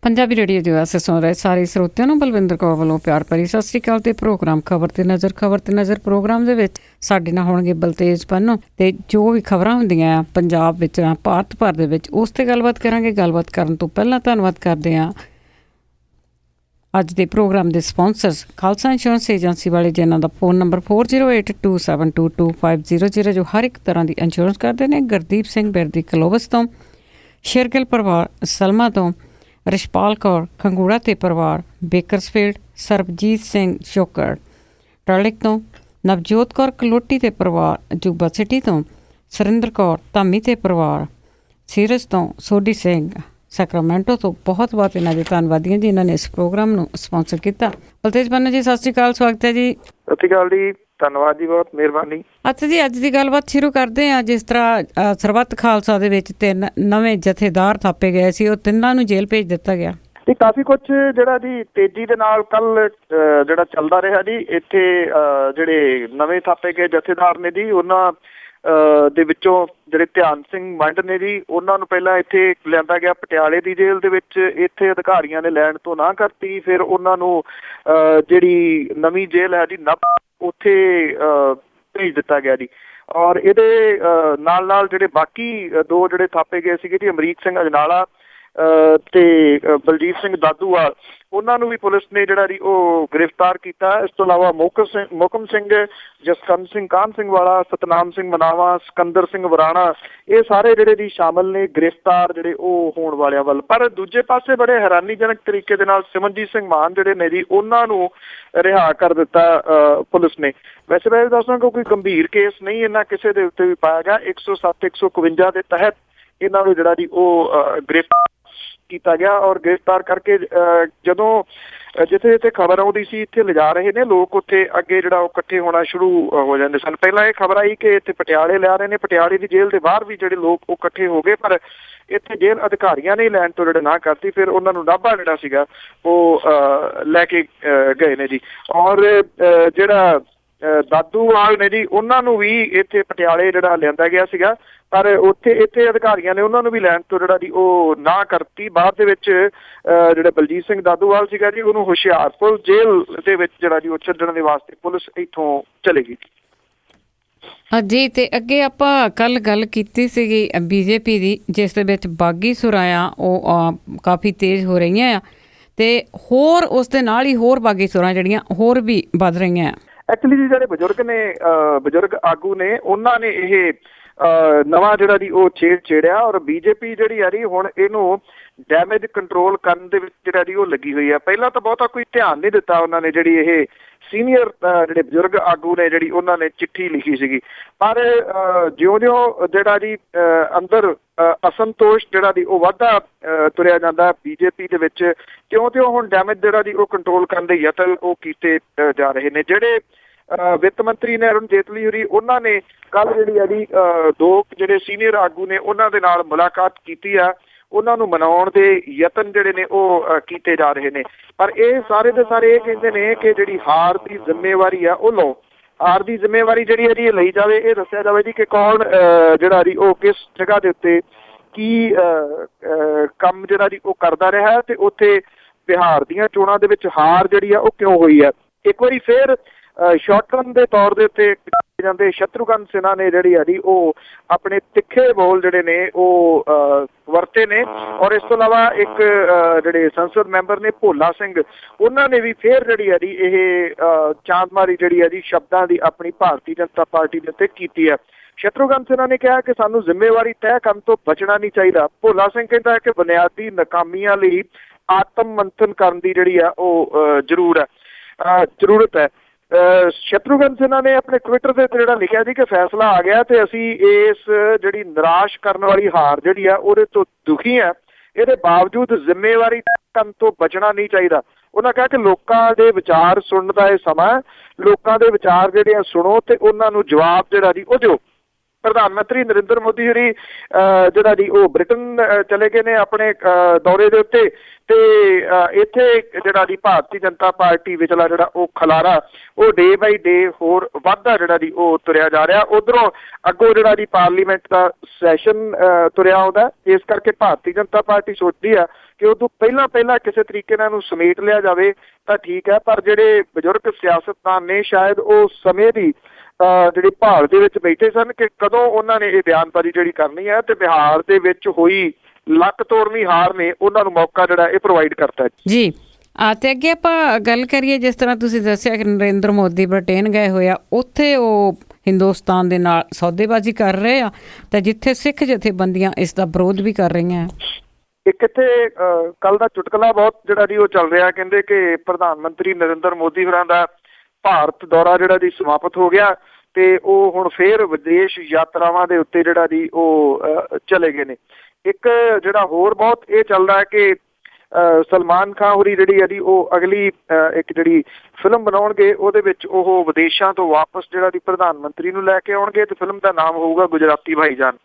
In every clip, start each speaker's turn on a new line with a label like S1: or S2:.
S1: Punjabi radio ਦੇ ਵਾਸਤੇ ਸੁਣ ਰਹੇ ਸਾਰੇ ਸਰੋਤਿਆਂ ਨੂੰ ਬਲਵਿੰਦਰ ਕੌਰ ਵੱਲੋਂ ਪਿਆਰ ਭਰੀ ਸਤਿ ਸ਼੍ਰੀ ਅਕਾਲ। ਤੇ ਪ੍ਰੋਗਰਾਮ ਖਬਰ ਤੇ ਨਜ਼ਰ ਪ੍ਰੋਗਰਾਮ ਦੇ ਵਿੱਚ ਸਾਡੇ ਨਾਲ ਹੋਣਗੇ ਬਲਤੇਜ ਪੰਨੂ ਤੇ ਜੋ ਵੀ ਖਬਰਾਂ ਹੁੰਦੀਆਂ ਪੰਜਾਬ ਵਿੱਚ ਭਾਰਤ ਭਰ ਦੇ ਵਿੱਚ ਉਸ ਤੇ ਗੱਲਬਾਤ ਕਰਾਂਗੇ। ਗੱਲਬਾਤ ਕਰਨ ਤੋਂ ਪਹਿਲਾਂ ਧੰਨਵਾਦ ਕਰਦੇ ਹਾਂ ਅੱਜ ਦੇ ਪ੍ਰੋਗਰਾਮ ਦੇ ਸਪਾਂਸਰਸ ਖਾਲਸਾ ਇੰਸ਼ੋਰੈਂਸ ਏਜੰਸੀ ਵਾਲੇ, ਜਿਨ੍ਹਾਂ ਦਾ ਫੋਨ ਨੰਬਰ 4082722500 ਜੋ ਹਰ ਇੱਕ ਤਰ੍ਹਾਂ ਦੀ ਇੰਸ਼ੋਰੈਂਸ ਕਰਦੇ ਨੇ। ਗੁਰਦੀਪ ਸਿੰਘ ਬਿਰਦੀ ਕਲੋਵਸ ਤੋਂ, ਸ਼ੇਰਗਿੱਲ ਪਰਿਵਾਰ ਸਲਮਾ ਤੋਂ, ਰਿਸ਼ਪਾਲ ਕੌਰ ਖੰਗੂੜਾ ਤੇ ਪਰਿਵਾਰ ਬੇਕਰਸਫੀਲਡ, ਸਰਬਜੀਤ ਸਿੰਘ ਸ਼ੋਕਰ ਟਰਲਿਕ ਤੋਂ, ਨਵਜੋਤ ਕੌਰ ਕਲੋਟੀ ਤੇ ਪਰਿਵਾਰ ਅਜੂਬਾ ਸਿਟੀ ਤੋਂ, ਸੁਰਿੰਦਰ ਕੌਰ ਧਾਮੀ ਤੇ ਪਰਿਵਾਰ ਸੀਰਜ ਤੋਂ, ਸੋਢੀ ਸਿੰਘ ਸੈਕਰਾਮੈਂਟੋ ਤੋਂ ਬਹੁਤ ਬਹੁਤ ਇਹਨਾਂ ਦੇ ਧੰਨਵਾਦੀ ਹਾਂ ਜਿਨ੍ਹਾਂ ਨੇ ਇਸ ਪ੍ਰੋਗਰਾਮ ਨੂੰ ਸਪਾਂਸਰ ਕੀਤਾ। ਬਲਤੇਜ ਪੰਨੂ ਜੀ, ਸਤਿ ਸ਼੍ਰੀ ਅਕਾਲ, ਸਵਾਗਤ ਹੈ ਜੀ।
S2: ਸਤਿ ਸ਼੍ਰੀ ਅਕਾਲ ਜੀ, ਧੰਨਵਾਦ ਜੀ, ਬਹੁਤ ਮਿਹਰਬਾਨੀ।
S1: ਅੱਛਾ ਜੀ, ਅੱਜ ਦੀ ਗੱਲਬਾਤ ਸ਼ੁਰੂ ਕਰਦੇ ਹਾਂ। ਜਿਸ ਤਰ੍ਹਾਂ ਸਰਬੱਤ ਖਾਲਸਾ ਦੇ ਵਿੱਚ 3 ਨਵੇਂ ਜਥੇਦਾਰ ਥਾਪੇ ਗਏ ਸੀ, ਉਹ ਤਿੰਨਾਂ ਨੂੰ ਜੇਲ੍ਹ ਭੇਜ ਦਿੱਤਾ ਗਿਆ।
S2: ਤੇ ਕਾਫੀ ਕੁਛ ਜਿਹੜਾ ਜੀ ਤੇਜ਼ੀ ਦੇ ਨਾਲ ਕੱਲ ਜਿਹੜਾ ਚੱਲਦਾ ਰਿਹਾ ਜੀ। ਇੱਥੇ ਜਿਹੜੇ ਨਵੇਂ ਥਾਪੇ ਗਏ ਜਥੇਦਾਰ ਨੇ ਜੀ, ਉਹਨਾਂ ਦੇ ਵਿੱਚੋਂ ਜਿਹੜੇ ਧਿਆਨ ਸਿੰਘ ਮੰਡ ਨੇ ਜੀ, ਉਹਨਾਂ ਨੂੰ ਪਹਿਲਾਂ ਇੱਥੇ ਲਿਆਂਦਾ ਗਿਆ ਪਟਿਆਲੇ ਦੀ ਜੇਲ੍ਹ ਦੇ ਵਿੱਚ। ਇੱਥੇ ਅਧਿਕਾਰੀਆਂ ਨੇ ਲੈਣ ਤੋਂ ਨਾ ਕਰਤੀ, ਫਿਰ ਉਹਨਾਂ ਨੂੰ ਜਿਹੜੀ ਨਵੀਂ ਜੇਲ੍ਹ ਹੈ ਜੀ ਨਾਭਾ, ਉੱਥੇ ਭੇਜ ਦਿੱਤਾ ਗਿਆ ਜੀ। ਔਰ ਇਹਦੇ ਨਾਲ ਨਾਲ ਜਿਹੜੇ ਬਾਕੀ 2 ਜਿਹੜੇ ਥਾਪੇ ਗਏ ਸੀਗੇ ਜੀ, ਅਮਰੀਕ ਸਿੰਘ ਅਜਨਾਲਾ ਤੇ ਬਲਜੀਤ ਸਿੰਘ ਦਾਦੂਵਾਲ, ਉਹਨਾਂ ਨੂੰ ਵੀ ਪੁਲਿਸ ਨੇ ਜਿਹੜਾ ਜੀ ਉਹ ਗ੍ਰਿਫਤਾਰ ਕੀਤਾ। ਇਸ ਤੋਂ ਇਲਾਵਾ ਮੋਹਕਮ ਸਿੰਘ, ਜਸਕੰਦ ਸਿੰਘ ਕਾਹਨ ਸਿੰਘ ਵਾਲਾ, ਸਤਨਾਮ ਸਿੰਘ ਮਨਾਵਾ, ਸਿਕੰਦਰ ਸਿੰਘ ਵਰਾਣਾ, ਇਹ ਸਾਰੇ ਜਿਹੜੇ ਜੀ ਸ਼ਾਮਲ ਨੇ ਗ੍ਰਿਫਤਾਰ ਜਿਹੜੇ ਉਹ ਹੋਣ ਵਾਲਿਆਂ ਵੱਲ। ਪਰ ਦੂਜੇ ਪਾਸੇ ਬੜੇ ਹੈਰਾਨੀਜਨਕ ਤਰੀਕੇ ਦੇ ਨਾਲ ਸਿਮਰਨਜੀਤ ਸਿੰਘ ਮਾਨ ਜਿਹੜੇ ਨੇ ਜੀ, ਉਹਨਾਂ ਨੂੰ ਰਿਹਾ ਕਰ ਦਿੱਤਾ ਪੁਲਿਸ ਨੇ। ਵੈਸੇ ਮੈਂ ਦੱਸਾਂ ਕਿ ਕੋਈ ਗੰਭੀਰ ਕੇਸ ਨਹੀਂ ਇਹਨਾਂ ਕਿਸੇ ਦੇ ਉੱਤੇ ਵੀ ਪਾਇਆ ਗਿਆ। 107 151 ਦੇ ਤਹਿਤ ਇਹਨਾਂ ਨੂੰ ਜਿਹੜਾ ਜੀ ਉਹ ਗ੍ਰਿਫਤਾਰ ਕੀਤਾ ਗਿਆ। ਔਰ ਗ੍ਰਿਫਤਾਰ ਕਰਕੇ ਜਦੋਂ ਜਿੱਥੇ ਜਿੱਥੇ ਖਬਰ ਆਉਂਦੀ ਸੀ ਇੱਥੇ ਲਿਜਾ ਰਹੇ ਨੇ ਲੋਕ, ਉੱਥੇ ਅੱਗੇ ਜਿਹੜਾ ਉਹ ਇਕੱਠੇ ਹੋਣਾ ਸ਼ੁਰੂ ਹੋ ਜਾਂਦੇ ਸਨ। ਪਹਿਲਾਂ ਇਹ ਖਬਰ ਆਈ ਕਿ ਇੱਥੇ ਪਟਿਆਲੇ ਲਿਆ ਰਹੇ ਨੇ, ਪਟਿਆਲੇ ਦੀ ਜੇਲ੍ਹ ਦੇ ਬਾਹਰ ਵੀ ਜਿਹੜੇ ਲੋਕ ਉਹ ਇਕੱਠੇ ਹੋ ਗਏ, ਪਰ ਇੱਥੇ ਜੇਲ੍ਹ ਅਧਿਕਾਰੀਆਂ ਨੇ ਲੈਣ ਤੋਂ ਜਿਹੜੇ ਨਾ ਕਰਤੀ। ਫਿਰ ਉਹਨਾਂ ਨੂੰ ਨਾਭਾ ਜਿਹੜਾ ਸੀਗਾ ਉਹ ਲੈ ਕੇ ਗਏ ਨੇ ਜੀ। ਔਰ ਜਿਹੜਾ ਦਾਦੂਵਾਲ ਨੇ ਜੀ, ਉਹਨਾਂ ਨੂੰ ਵੀ ਇੱਥੇ ਪਟਿਆਲੇ ਜਿਹੜਾ ਲਿਆਂਦਾ ਗਿਆ ਸੀਗਾ, ਪਰ ਇੱਥੇ ਅਧਿਕਾਰੀਆਂ ਨੇ ਉਹਨਾਂ ਨੂੰ ਵੀ ਲੈਣ ਤੋਂ ਜਿਹੜਾ ਜੀ ਉਹ ਨਾ ਕਰਤੀ। ਬਾਅਦ ਦੇ ਵਿੱਚ ਜਿਹੜਾ ਬਲਜੀਤ ਸਿੰਘ ਦਾਦੂਵਾਲ ਸੀਗਾ ਜੀ, ਉਹਨੂੰ ਹੁਸ਼ਿਆਰਪੁਰ ਜੇਲ੍ਹ ਦੇ ਵਿੱਚ ਜਿਹੜਾ ਜੀ ਉਹ ਛੱਡਣ ਦੇ ਵਾਸਤੇ ਪੁਲਿਸ ਇੱਥੋਂ ਚਲੇਗੀ।
S1: ਹਾਂਜੀ, ਤੇ ਅੱਗੇ ਆਪਾਂ ਕੱਲ ਗੱਲ ਕੀਤੀ ਸੀਗੀ ਬੀਜੇਪੀ ਦੀ, ਜਿਸ ਦੇ ਵਿੱਚ ਬਾਗੀ ਸੁਰਾਂ ਉਹ ਕਾਫੀ ਤੇਜ਼ ਹੋ ਰਹੀਆਂ ਆ, ਤੇ ਹੋਰ ਉਸ ਦੇ ਨਾਲ ਹੀ ਹੋਰ ਬਾਗੀ ਸੁਰਾਂ ਜਿਹੜੀਆਂ ਹੋਰ ਵੀ ਵੱਧ ਰਹੀਆਂ ਆ।
S2: ਐਕਚੁਅਲੀ ਜੀ ਜਿਹੜੇ ਬਜ਼ੁਰਗ ਆਗੂ ਨੇ, ਉਹਨਾਂ ਨੇ ਇਹ ਨਵਾਂ ਜਿਹੜਾ ਜੀ ਉਹ ਛੇੜਿਆ। ਔਰ ਬੀਜੇਪੀ ਜਿਹੜੀ ਆ ਜੀ ਹੁਣ ਇਹਨੂੰ ਡੈਮੇਜ ਕੰਟਰੋਲ ਕਰਨ ਦੇ ਵਿੱਚ ਜਿਹੜਾ ਜੀ ਉਹ ਲੱਗੀ ਹੋਈ ਆ। ਪਹਿਲਾਂ ਤਾਂ ਬਹੁਤਾ ਕੋਈ ਧਿਆਨ ਨਹੀਂ ਦਿੱਤਾ ਉਹਨਾਂ ਨੇ, ਜਿਹੜੀ ਇਹ ਸੀਨੀਅਰ ਜਿਹੜੇ ਬਜ਼ੁਰਗ ਆਗੂ ਨੇ ਜਿਹੜੀ ਉਹਨਾਂ ਨੇ ਚਿੱਠੀ ਲਿਖੀ ਸੀਗੀ। ਪਰ ਜਿਉਂ-ਜਿਉਂ ਜਿਹੜਾ ਜੀ ਅੰਦਰ ਅਸੰਤੋਸ਼ ਜਿਹੜਾ ਜੀ ਉਹ ਵੱਧਦਾ ਤੁਰਿਆ ਜਾਂਦਾ ਬੀਜੇਪੀ ਦੇ ਵਿੱਚ, ਤਿਉਂ-ਤਿਉਂ ਹੁਣ ਡੈਮੇਜ ਜਿਹੜਾ ਜੀ ਉਹ ਕੰਟਰੋਲ ਕਰਨ ਦੇ ਯਤਨ ਉਹ ਕੀਤੇ ਜਾ ਰਹੇ ਨੇ। ਜਿਹੜੇ ਵਿੱਤ ਮੰਤਰੀ ਨੇ ਅਰੁਣ ਜੇਤਲੀ ਹੋਰੀ, ਉਹਨਾਂ ਨੇ ਕੱਲ ਜਿਹੜੀ ਆ ਜੀ 2 ਜਿਹੜੇ ਸੀਨੀਅਰ ਆਗੂ ਨੇ ਉਹਨਾਂ ਦੇ ਨਾਲ ਮੁਲਾਕਾਤ ਕੀਤੀ ਆ। ਉਹਨਾਂ ਨੂੰ ਮਨਾਉਣ ਦੇ ਯਤਨ ਜਿਹੜੇ ਨੇ ਉਹ ਕੀਤੇ ਜਾ ਰਹੇ ਨੇ। ਪਰ ਇਹ ਸਾਰੇ ਦੇ ਸਾਰੇ ਇਹ ਕਹਿੰਦੇ ਨੇ ਕਿ ਜਿਹੜੀ ਹਾਰ ਦੀ ਜ਼ਿੰਮੇਵਾਰੀ ਆ ਉਹ ਲਓ। ਹਾਰ ਦੀ ਜ਼ਿੰਮੇਵਾਰੀ ਜਿਹੜੀ ਹੈ ਜੀ ਇਹ ਲਈ ਜਾਵੇ, ਇਹ ਦੱਸਿਆ ਜਾਵੇ ਜੀ ਕਿ ਕੌਣ ਜਿਹੜਾ ਜੀ ਉਹ ਕਿਸ ਜਗ੍ਹਾ ਦੇ ਉੱਤੇ ਕੀ ਕੰਮ ਜਿਹੜਾ ਜੀ ਉਹ ਕਰਦਾ ਰਿਹਾ, ਤੇ ਉੱਥੇ ਬਿਹਾਰ ਦੀਆਂ ਚੋਣਾਂ ਦੇ ਵਿੱਚ ਹਾਰ ਜਿਹੜੀ ਆ ਉਹ ਕਿਉਂ ਹੋਈ ਆ। ਇੱਕ ਵਾਰੀ ਫਿਰ ਸ਼ਾਰਟਰਨ ਦੇ ਤੌਰ ਦੇ ਉੱਤੇ ਜਾਂਦੇ ਸ਼ਤਰੂਘਨ ਸਿਨਹਾ ਨੇ ਜਿਹੜੀ ਆ ਜੀ ਉਹ ਆਪਣੇ ਤਿੱਖੇ ਬੋਲ ਜਿਹੜੇ ਨੇ ਉਹ ਵਰਤੇ ਨੇ। ਔਰ ਇਸ ਤੋਂ ਇਲਾਵਾ ਇੱਕ ਜਿਹੜੇ ਸੰਸਦ ਮੈਂਬਰ ਨੇ ਭੋਲਾ ਸਿੰਘ, ਉਹਨਾਂ ਨੇ ਵੀ ਫਿਰ ਜਿਹੜੀ ਆ ਜੀ ਇਹ ਚਾਂਦਮਾਰੀ ਜਿਹੜੀ ਆ ਜੀ ਸ਼ਬਦਾਂ ਦੀ ਆਪਣੀ ਭਾਰਤੀ ਜਨਤਾ ਪਾਰਟੀ ਦੇ ਉੱਤੇ ਕੀਤੀ ਹੈ। ਸ਼ਤਰੂਘਨ ਸਿਨਹਾ ਨੇ ਕਿਹਾ ਕਿ ਸਾਨੂੰ ਜ਼ਿੰਮੇਵਾਰੀ ਤੈਅ ਕਰਨ ਤੋਂ ਬਚਣਾ ਨਹੀਂ ਚਾਹੀਦਾ। ਭੋਲਾ ਸਿੰਘ ਕਹਿੰਦਾ ਹੈ ਕਿ ਬੁਨਿਆਦੀ ਨਾਕਾਮੀਆਂ ਲਈ ਆਤਮ ਮੰਥਨ ਕਰਨ ਦੀ ਜਿਹੜੀ ਆ ਉਹ ਜ਼ਰੂਰਤ ਹੈ। ਸ਼ਤਰੂਘਨ ਸਿਨਹਾ ਨੇ ਆਪਣੇ ਟਵਿੱਟਰ ਤੇ ਜਿਹੜਾ ਲਿਖਿਆ ਸੀ ਕਿ ਫੈਸਲਾ ਆ ਗਿਆ ਤੇ ਅਸੀਂ ਇਸ ਜਿਹੜੀ ਨਿਰਾਸ਼ ਕਰਨ ਵਾਲੀ ਹਾਰ ਜਿਹੜੀ ਆ ਉਹਦੇ ਤੋਂ ਦੁਖੀ ਆ। ਇਹਦੇ ਬਾਵਜੂਦ ਜ਼ਿੰਮੇਵਾਰੀ ਕਰਨ ਤੋਂ ਬਚਣਾ ਨਹੀਂ ਚਾਹੀਦਾ। ਉਹਨਾਂ ਕਿਹਾ ਕਿ ਲੋਕਾਂ ਦੇ ਵਿਚਾਰ ਸੁਣਨ ਦਾ ਇਹ ਸਮਾਂ, ਲੋਕਾਂ ਦੇ ਵਿਚਾਰ ਜਿਹੜੇ ਆ ਸੁਣੋ ਤੇ ਉਹਨਾਂ ਨੂੰ ਜਵਾਬ ਜਿਹੜਾ ਜੀ ਉਹ ਦਿਓ। ਪ੍ਰਧਾਨ ਮੰਤਰੀ ਨਰਿੰਦਰ ਮੋਦੀ ਹੋਰੀ ਜਿਹੜਾ ਜੀ ਉਹ ਬ੍ਰਿਟਨ ਚਲੇ ਗਏ ਨੇ ਆਪਣੇ ਦੌਰੇ ਦੇ ਉੱਤੇ, ਤੇ ਇੱਥੇ ਜਿਹੜਾ ਜੀ ਭਾਰਤੀ ਜਨਤਾ ਪਾਰਟੀ ਵਿਚਲਾ ਜਿਹੜਾ ਉਹ ਖਲਾਰਾ ਉਹ ਡੇ ਬਾਈ ਡੇ ਹੋਰ ਵੱਧਦਾ ਜਿਹੜਾ ਜੀ ਉਹ ਤੁਰਿਆ ਜਾ ਰਿਹਾ। ਉਧਰੋਂ ਅੱਗੋਂ ਜਿਹੜਾ ਜੀ ਪਾਰਲੀਮੈਂਟ ਦਾ ਸੈਸ਼ਨ ਤੁਰਿਆ ਆਉਂਦਾ, ਇਸ ਕਰਕੇ ਭਾਰਤੀ ਜਨਤਾ ਪਾਰਟੀ ਸੋਚਦੀ ਆ ਕਿ ਉਦੋਂ ਪਹਿਲਾਂ ਕਿਸੇ ਤਰੀਕੇ ਨਾਲ ਇਹਨੂੰ ਸਮੇਟ ਲਿਆ ਜਾਵੇ ਤਾਂ ਠੀਕ ਹੈ, ਪਰ ਜਿਹੜੇ ਬਜ਼ੁਰਗ ਸਿਆਸਤਦਾਨ ਨੇ ਸ਼ਾਇਦ ਉਹ ਸਮੇਂ ਦੀ ਜਿਹੜੀ ਭਾਲ ਦੇ ਵਿੱਚ ਬੈਠੇ ਸਨ ਕਿ ਕਦੋਂ ਉਹਨਾਂ ਨੇ ਇਹ ਬਿਆਨਬਾਜ਼ੀ ਜਿਹੜੀ ਕਰਨੀ ਹੈ, ਤੇ ਬਿਹਾਰ ਦੇ ਵਿੱਚ ਹੋਈ ਲੱਕ ਤੋੜਵੀਂ ਹਾਰ ਨੇ ਉਹਨਾਂ ਨੂੰ ਮੌਕਾ ਜਿਹੜਾ ਇਹ ਪ੍ਰੋਵਾਈਡ ਕਰਤਾ
S1: ਜੀ। ਤੇ ਅੱਗੇ ਆਪਾਂ ਗੱਲ ਕਰੀਏ, ਜਿਸ ਤਰ੍ਹਾਂ ਤੁਸੀਂ ਦੱਸਿਆ ਕਿ ਨਰਿੰਦਰ ਮੋਦੀ ਬ੍ਰਿਟੇਨ ਗਏ ਹੋਏ ਆ, ਉੱਥੇ ਉਹ ਹਿੰਦੁਸਤਾਨ ਦੇ ਨਾਲ ਸੌਦੇਬਾਜ਼ੀ ਕਰ ਰਹੇ ਆ, ਤਾਂ ਜਿੱਥੇ ਸਿੱਖ ਜਥੇਬੰਦੀਆਂ ਇਸ ਦਾ ਵਿਰੋਧ ਵੀ ਕਰ ਰਹੀਆਂ।
S2: ਇੱਕ ਇੱਥੇ ਕੱਲ ਦਾ ਚੁਟਕਲਾ ਬਹੁਤ ਜਿਹੜਾ ਜੀ ਉਹ ਚੱਲ ਰਿਹਾ, ਕਹਿੰਦੇ ਕਿ ਪ੍ਰਧਾਨ ਮੰਤਰੀ ਨਰਿੰਦਰ ਮੋਦੀ ਹੋਰਾਂ ਦਾ ਭਾਰਤ ਦੌਰਾ ਜਿਹੜਾ ਜੀ ਸਮਾਪਤ ਹੋ ਗਿਆ ਤੇ ਉਹ ਹੁਣ ਫੇਰ ਵਿਦੇਸ਼ ਯਾਤਰਾਵਾਂ ਦੇ ਉੱਤੇ ਜਿਹੜਾ ਜੀ ਉਹ ਚਲੇ ਗਏ ਨੇ। ਇੱਕ ਜਿਹੜਾ ਹੋਰ ਬਹੁਤ ਇਹ ਚੱਲਦਾ ਹੈ ਕਿ ਸਲਮਾਨ ਖਾਨ ਹੋਰੀ ਜਿਹੜੀ ਹੈ ਜੀ ਉਹ ਅਗਲੀ ਇੱਕ ਜਿਹੜੀ ਫਿਲਮ ਬਣਾਉਣਗੇ, ਉਹਦੇ ਵਿੱਚ ਉਹ ਵਿਦੇਸ਼ਾਂ ਤੋਂ ਵਾਪਸ ਜਿਹੜਾ ਜੀ ਪ੍ਰਧਾਨ ਮੰਤਰੀ ਨੂੰ ਲੈ ਕੇ ਆਉਣਗੇ ਤੇ ਫਿਲਮ ਦਾ ਨਾਮ ਹੋਊਗਾ ਗੁਜਰਾਤੀ ਭਾਈਜਾਨ।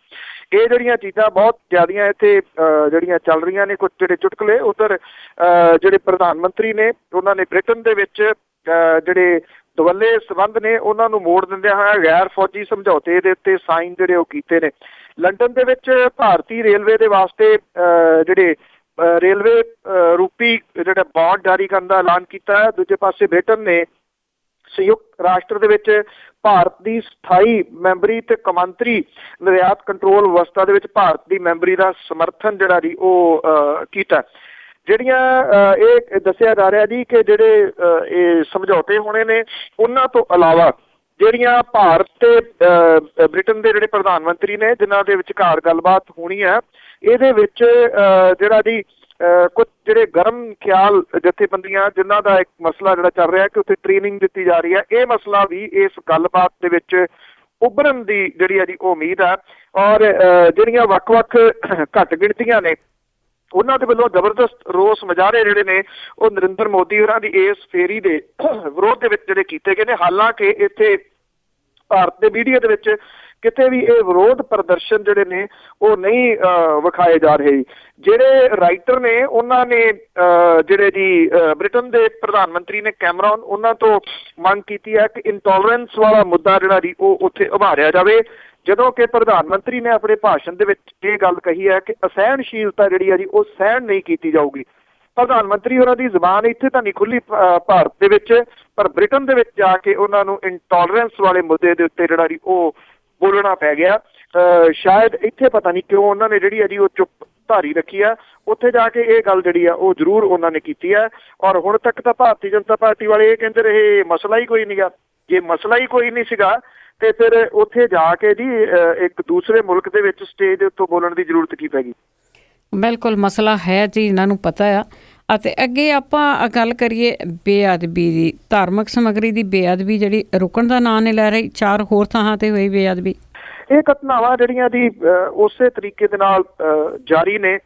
S2: ਇਹ ਜਿਹੜੀਆਂ ਚੀਜ਼ਾਂ ਬਹੁਤ ਜ਼ਿਆਦੀਆਂ ਇੱਥੇ ਜਿਹੜੀਆਂ ਚੱਲ ਰਹੀਆਂ ਨੇ, ਕੁਝ ਜਿਹੜੇ ਚੁਟਕਲੇ ਉੱਧਰ ਜਿਹੜੇ ਪ੍ਰਧਾਨ ਮੰਤਰੀ ਨੇ ਉਹਨਾਂ ਨੇ ਬ੍ਰਿਟਨ ਦੇ ਵਿੱਚ ਜਿਹੜੇ ਦੁਵੱਲੇ ਸੰਬੰਧ ਨੇ ਉਹਨਾਂ ਨੂੰ ਮੋੜ ਦਿੰਦਿਆਂ ਹੋਇਆ ਗੈਰ ਫੌਜੀ ਸਮਝੌਤੇ ਦੇ ਉੱਤੇ ਸਾਈਨ ਜਿਹੜੇ ਉਹ ਕੀਤੇ ਨੇ। ਲੰਡਨ ਦੇ ਵਿੱਚ ਭਾਰਤੀ ਰੇਲਵੇ ਦੇ ਵਾਸਤੇ ਜਿਹੜੇ ਰੇਲਵੇ ਰੂਪੀ ਜਿਹੜਾ ਬੌਂਡ ਜਾਰੀ ਕਰਨ ਦਾ ਐਲਾਨ ਕੀਤਾ ਹੈ। ਦੂਜੇ ਪਾਸੇ ਬ੍ਰਿਟਨ ਨੇ ਸੰਯੁਕਤ ਰਾਸ਼ਟਰ ਦੇ ਵਿੱਚ ਭਾਰਤ ਦੀ ਸਥਾਈ ਮੈਂਬਰੀ ਤੇ ਕੌਮਾਂਤਰੀ ਨਿਰਯਾਤ ਕੰਟਰੋਲ ਵਿਵਸਥਾ ਦੇ ਵਿੱਚ ਭਾਰਤ ਦੀ ਮੈਂਬਰੀ ਦਾ ਸਮਰਥਨ ਜਿਹੜਾ ਜੀ ਉਹ ਕੀਤਾ। ਜਿਹੜੀਆਂ ਇਹ ਦੱਸਿਆ ਜਾ ਰਿਹਾ ਜੀ ਕਿ ਜਿਹੜੇ ਇਹ ਸਮਝੌਤੇ ਹੋਣੇ ਨੇ, ਉਹਨਾਂ ਤੋਂ ਇਲਾਵਾ ਜਿਹੜੀਆਂ ਭਾਰਤ ਤੇ ਬ੍ਰਿਟਨ ਦੇ ਜਿਹੜੇ ਪ੍ਰਧਾਨ ਮੰਤਰੀ ਨੇ ਜਿਨ੍ਹਾਂ ਦੇ ਵਿਚਕਾਰ ਗੱਲਬਾਤ ਹੋਣੀ ਹੈ, ਇਹਦੇ ਵਿੱਚ ਜਿਹੜਾ ਜੀ ਕੁਝ ਜਿਹੜੇ ਗਰਮ ਖਿਆਲ ਜਥੇਬੰਦੀਆਂ ਜਿਨ੍ਹਾਂ ਦਾ ਇੱਕ ਮਸਲਾ ਜਿਹੜਾ ਚੱਲ ਰਿਹਾ ਕਿ ਉੱਥੇ ਟ੍ਰੇਨਿੰਗ ਦਿੱਤੀ ਜਾ ਰਹੀ ਹੈ, ਇਹ ਮਸਲਾ ਵੀ ਇਸ ਗੱਲਬਾਤ ਦੇ ਵਿੱਚ ਉੱਭਰਨ ਦੀ ਜਿਹੜੀ ਹੈ ਜੀ ਉਹ ਉਮੀਦ ਹੈ। ਔਰ ਜਿਹੜੀਆਂ ਵੱਖ-ਵੱਖ ਘੱਟ ਗਿਣਤੀਆਂ ਨੇ ਉਹਨਾਂ ਦੇ ਵੱਲੋਂ ਜ਼ਬਰਦਸਤ ਰੋਸ ਮੁਜ਼ਾਹਰੇ ਜਿਹੜੇ ਨੇ ਉਹ ਨਰਿੰਦਰ ਮੋਦੀ ਹੋਰਾਂ ਦੀ ਇਸ ਫੇਰੀ ਦੇ ਵਿਰੋਧ ਦੇ ਵਿੱਚ ਜਿਹੜੇ ਕੀਤੇ ਗਏ ਨੇ। ਹਾਲਾਂਕਿ ਇੱਥੇ ਭਾਰਤ ਦੇ ਮੀਡੀਆ ਦੇ ਵਿੱਚ ਕਿਤੇ ਵੀ ਇਹ ਵਿਰੋਧ ਪ੍ਰਦਰਸ਼ਨ ਜਿਹੜੇ ਨੇ ਉਹ ਨਹੀਂ ਵਿਖਾਏ ਜਾ ਰਹੇ। ਜਿਹੜੇ ਰਾਈਟਰ ਨੇ ਉਹਨਾਂ ਨੇ ਜਿਹੜੇ ਜੀ ਬ੍ਰਿਟਨ ਦੇ ਪ੍ਰਧਾਨ ਮੰਤਰੀ ਨੇ ਕੈਮਰੌਨ, ਉਹਨਾਂ ਤੋਂ ਮੰਗ ਕੀਤੀ ਹੈ ਕਿ ਇੰਟੋਲਰੈਂਸ ਵਾਲਾ ਮੁੱਦਾ ਜਿਹੜਾ ਜੀ ਉਹ ਉੱਥੇ ਉਭਾਰਿਆ ਜਾਵੇ, ਜਦੋਂ ਕਿ ਪ੍ਰਧਾਨ ਮੰਤਰੀ ਨੇ ਆਪਣੇ ਭਾਸ਼ਣ ਦੇ ਵਿੱਚ ਇਹ ਗੱਲ ਕਹੀ ਹੈ ਕਿ ਅਸਹਿਣਸ਼ੀਲਤਾ ਜਿਹੜੀ ਹੈ ਜੀ ਉਹ ਸਹਿਣ ਨਹੀਂ ਕੀਤੀ ਜਾਊਗੀ। ਪ੍ਰਧਾਨ ਮੰਤਰੀ ਹੋਰਾਂ ਦੀ ਜ਼ੁਬਾਨ ਇੱਥੇ ਤਾਂ ਨਹੀਂ ਖੁੱਲੀ ਭਾਰਤ ਦੇ ਵਿੱਚ, ਪਰ ਬ੍ਰਿਟਨ ਦੇ ਵਿੱਚ ਜਾ ਕੇ ਉਹਨਾਂ ਨੂੰ ਇੰਟੋਲਰੈਂਸ ਵਾਲੇ ਮੁੱਦੇ ਦੇ ਉੱਤੇ ਜਿਹੜਾ ਜੀ ਉਹ ਬੋਲਣਾ ਪੈ ਗਿਆ। ਸ਼ਾਇਦ ਇੱਥੇ ਪਤਾ ਨਹੀਂ ਕਿਉਂ ਉਹਨਾਂ ਨੇ ਜਿਹੜੀ ਹੈ ਜੀ ਉਹ ਚੁੱਪ ਧਾਰੀ ਰੱਖੀ ਆ, ਉੱਥੇ ਜਾ ਕੇ ਇਹ ਗੱਲ ਜਿਹੜੀ ਆ ਉਹ ਜ਼ਰੂਰ ਉਹਨਾਂ ਨੇ ਕੀਤੀ ਹੈ। ਔਰ ਹੁਣ ਤੱਕ ਤਾਂ ਭਾਰਤੀ ਜਨਤਾ ਪਾਰਟੀ ਵਾਲੇ ਇਹ ਕਹਿੰਦੇ ਰਹੇ ਮਸਲਾ ਹੀ ਕੋਈ ਨਹੀਂ ਗਾ। ਜੇ ਮਸਲਾ ਹੀ ਕੋਈ ਨਹੀਂ ਸੀਗਾ ਤੇ ਫਿਰ ਉੱਥੇ ਜਾ ਕੇ ਜੀ ਇੱਕ ਦੂਸਰੇ ਮੁਲਕ ਦੇ ਵਿੱਚ ਸਟੇਜ ਦੇ ਉੱਤੋਂ ਬੋਲਣ ਦੀ ਜ਼ਰੂਰਤ ਕੀ ਪੈ ਗਈ।
S1: ਬਿਲਕੁਲ ਮਸਲਾ ਹੈ ਜੀ, ਇਹਨਾਂ ਨੂੰ ਪਤਾ ਆ। ਅਤੇ ਅੱਗੇ ਆਪਾਂ ਗੱਲ ਕਰੀਏ ਬੇਅਦਬੀ ਦੀ, ਧਾਰਮਿਕ ਸਮੱਗਰੀ ਦੀ ਬੇਅਦਬੀ ਜਿਹੜੀ ਰੁਕਣ ਦਾ ਨਾਂ ਨਹੀਂ ਲੈ ਰਹੀ, 4 ਹੋਰ ਥਾਵਾਂ ਤੇ ਹੋਈ ਬੇਅਦਬੀ।
S2: ਇਹ ਘਟਨਾਵਾਂ ਜਿਹੜੀਆਂ ਦੀ ਉਸੇ ਤਰੀਕੇ ਦੇ ਨਾਲ ਜਾਰੀ ਨੇ।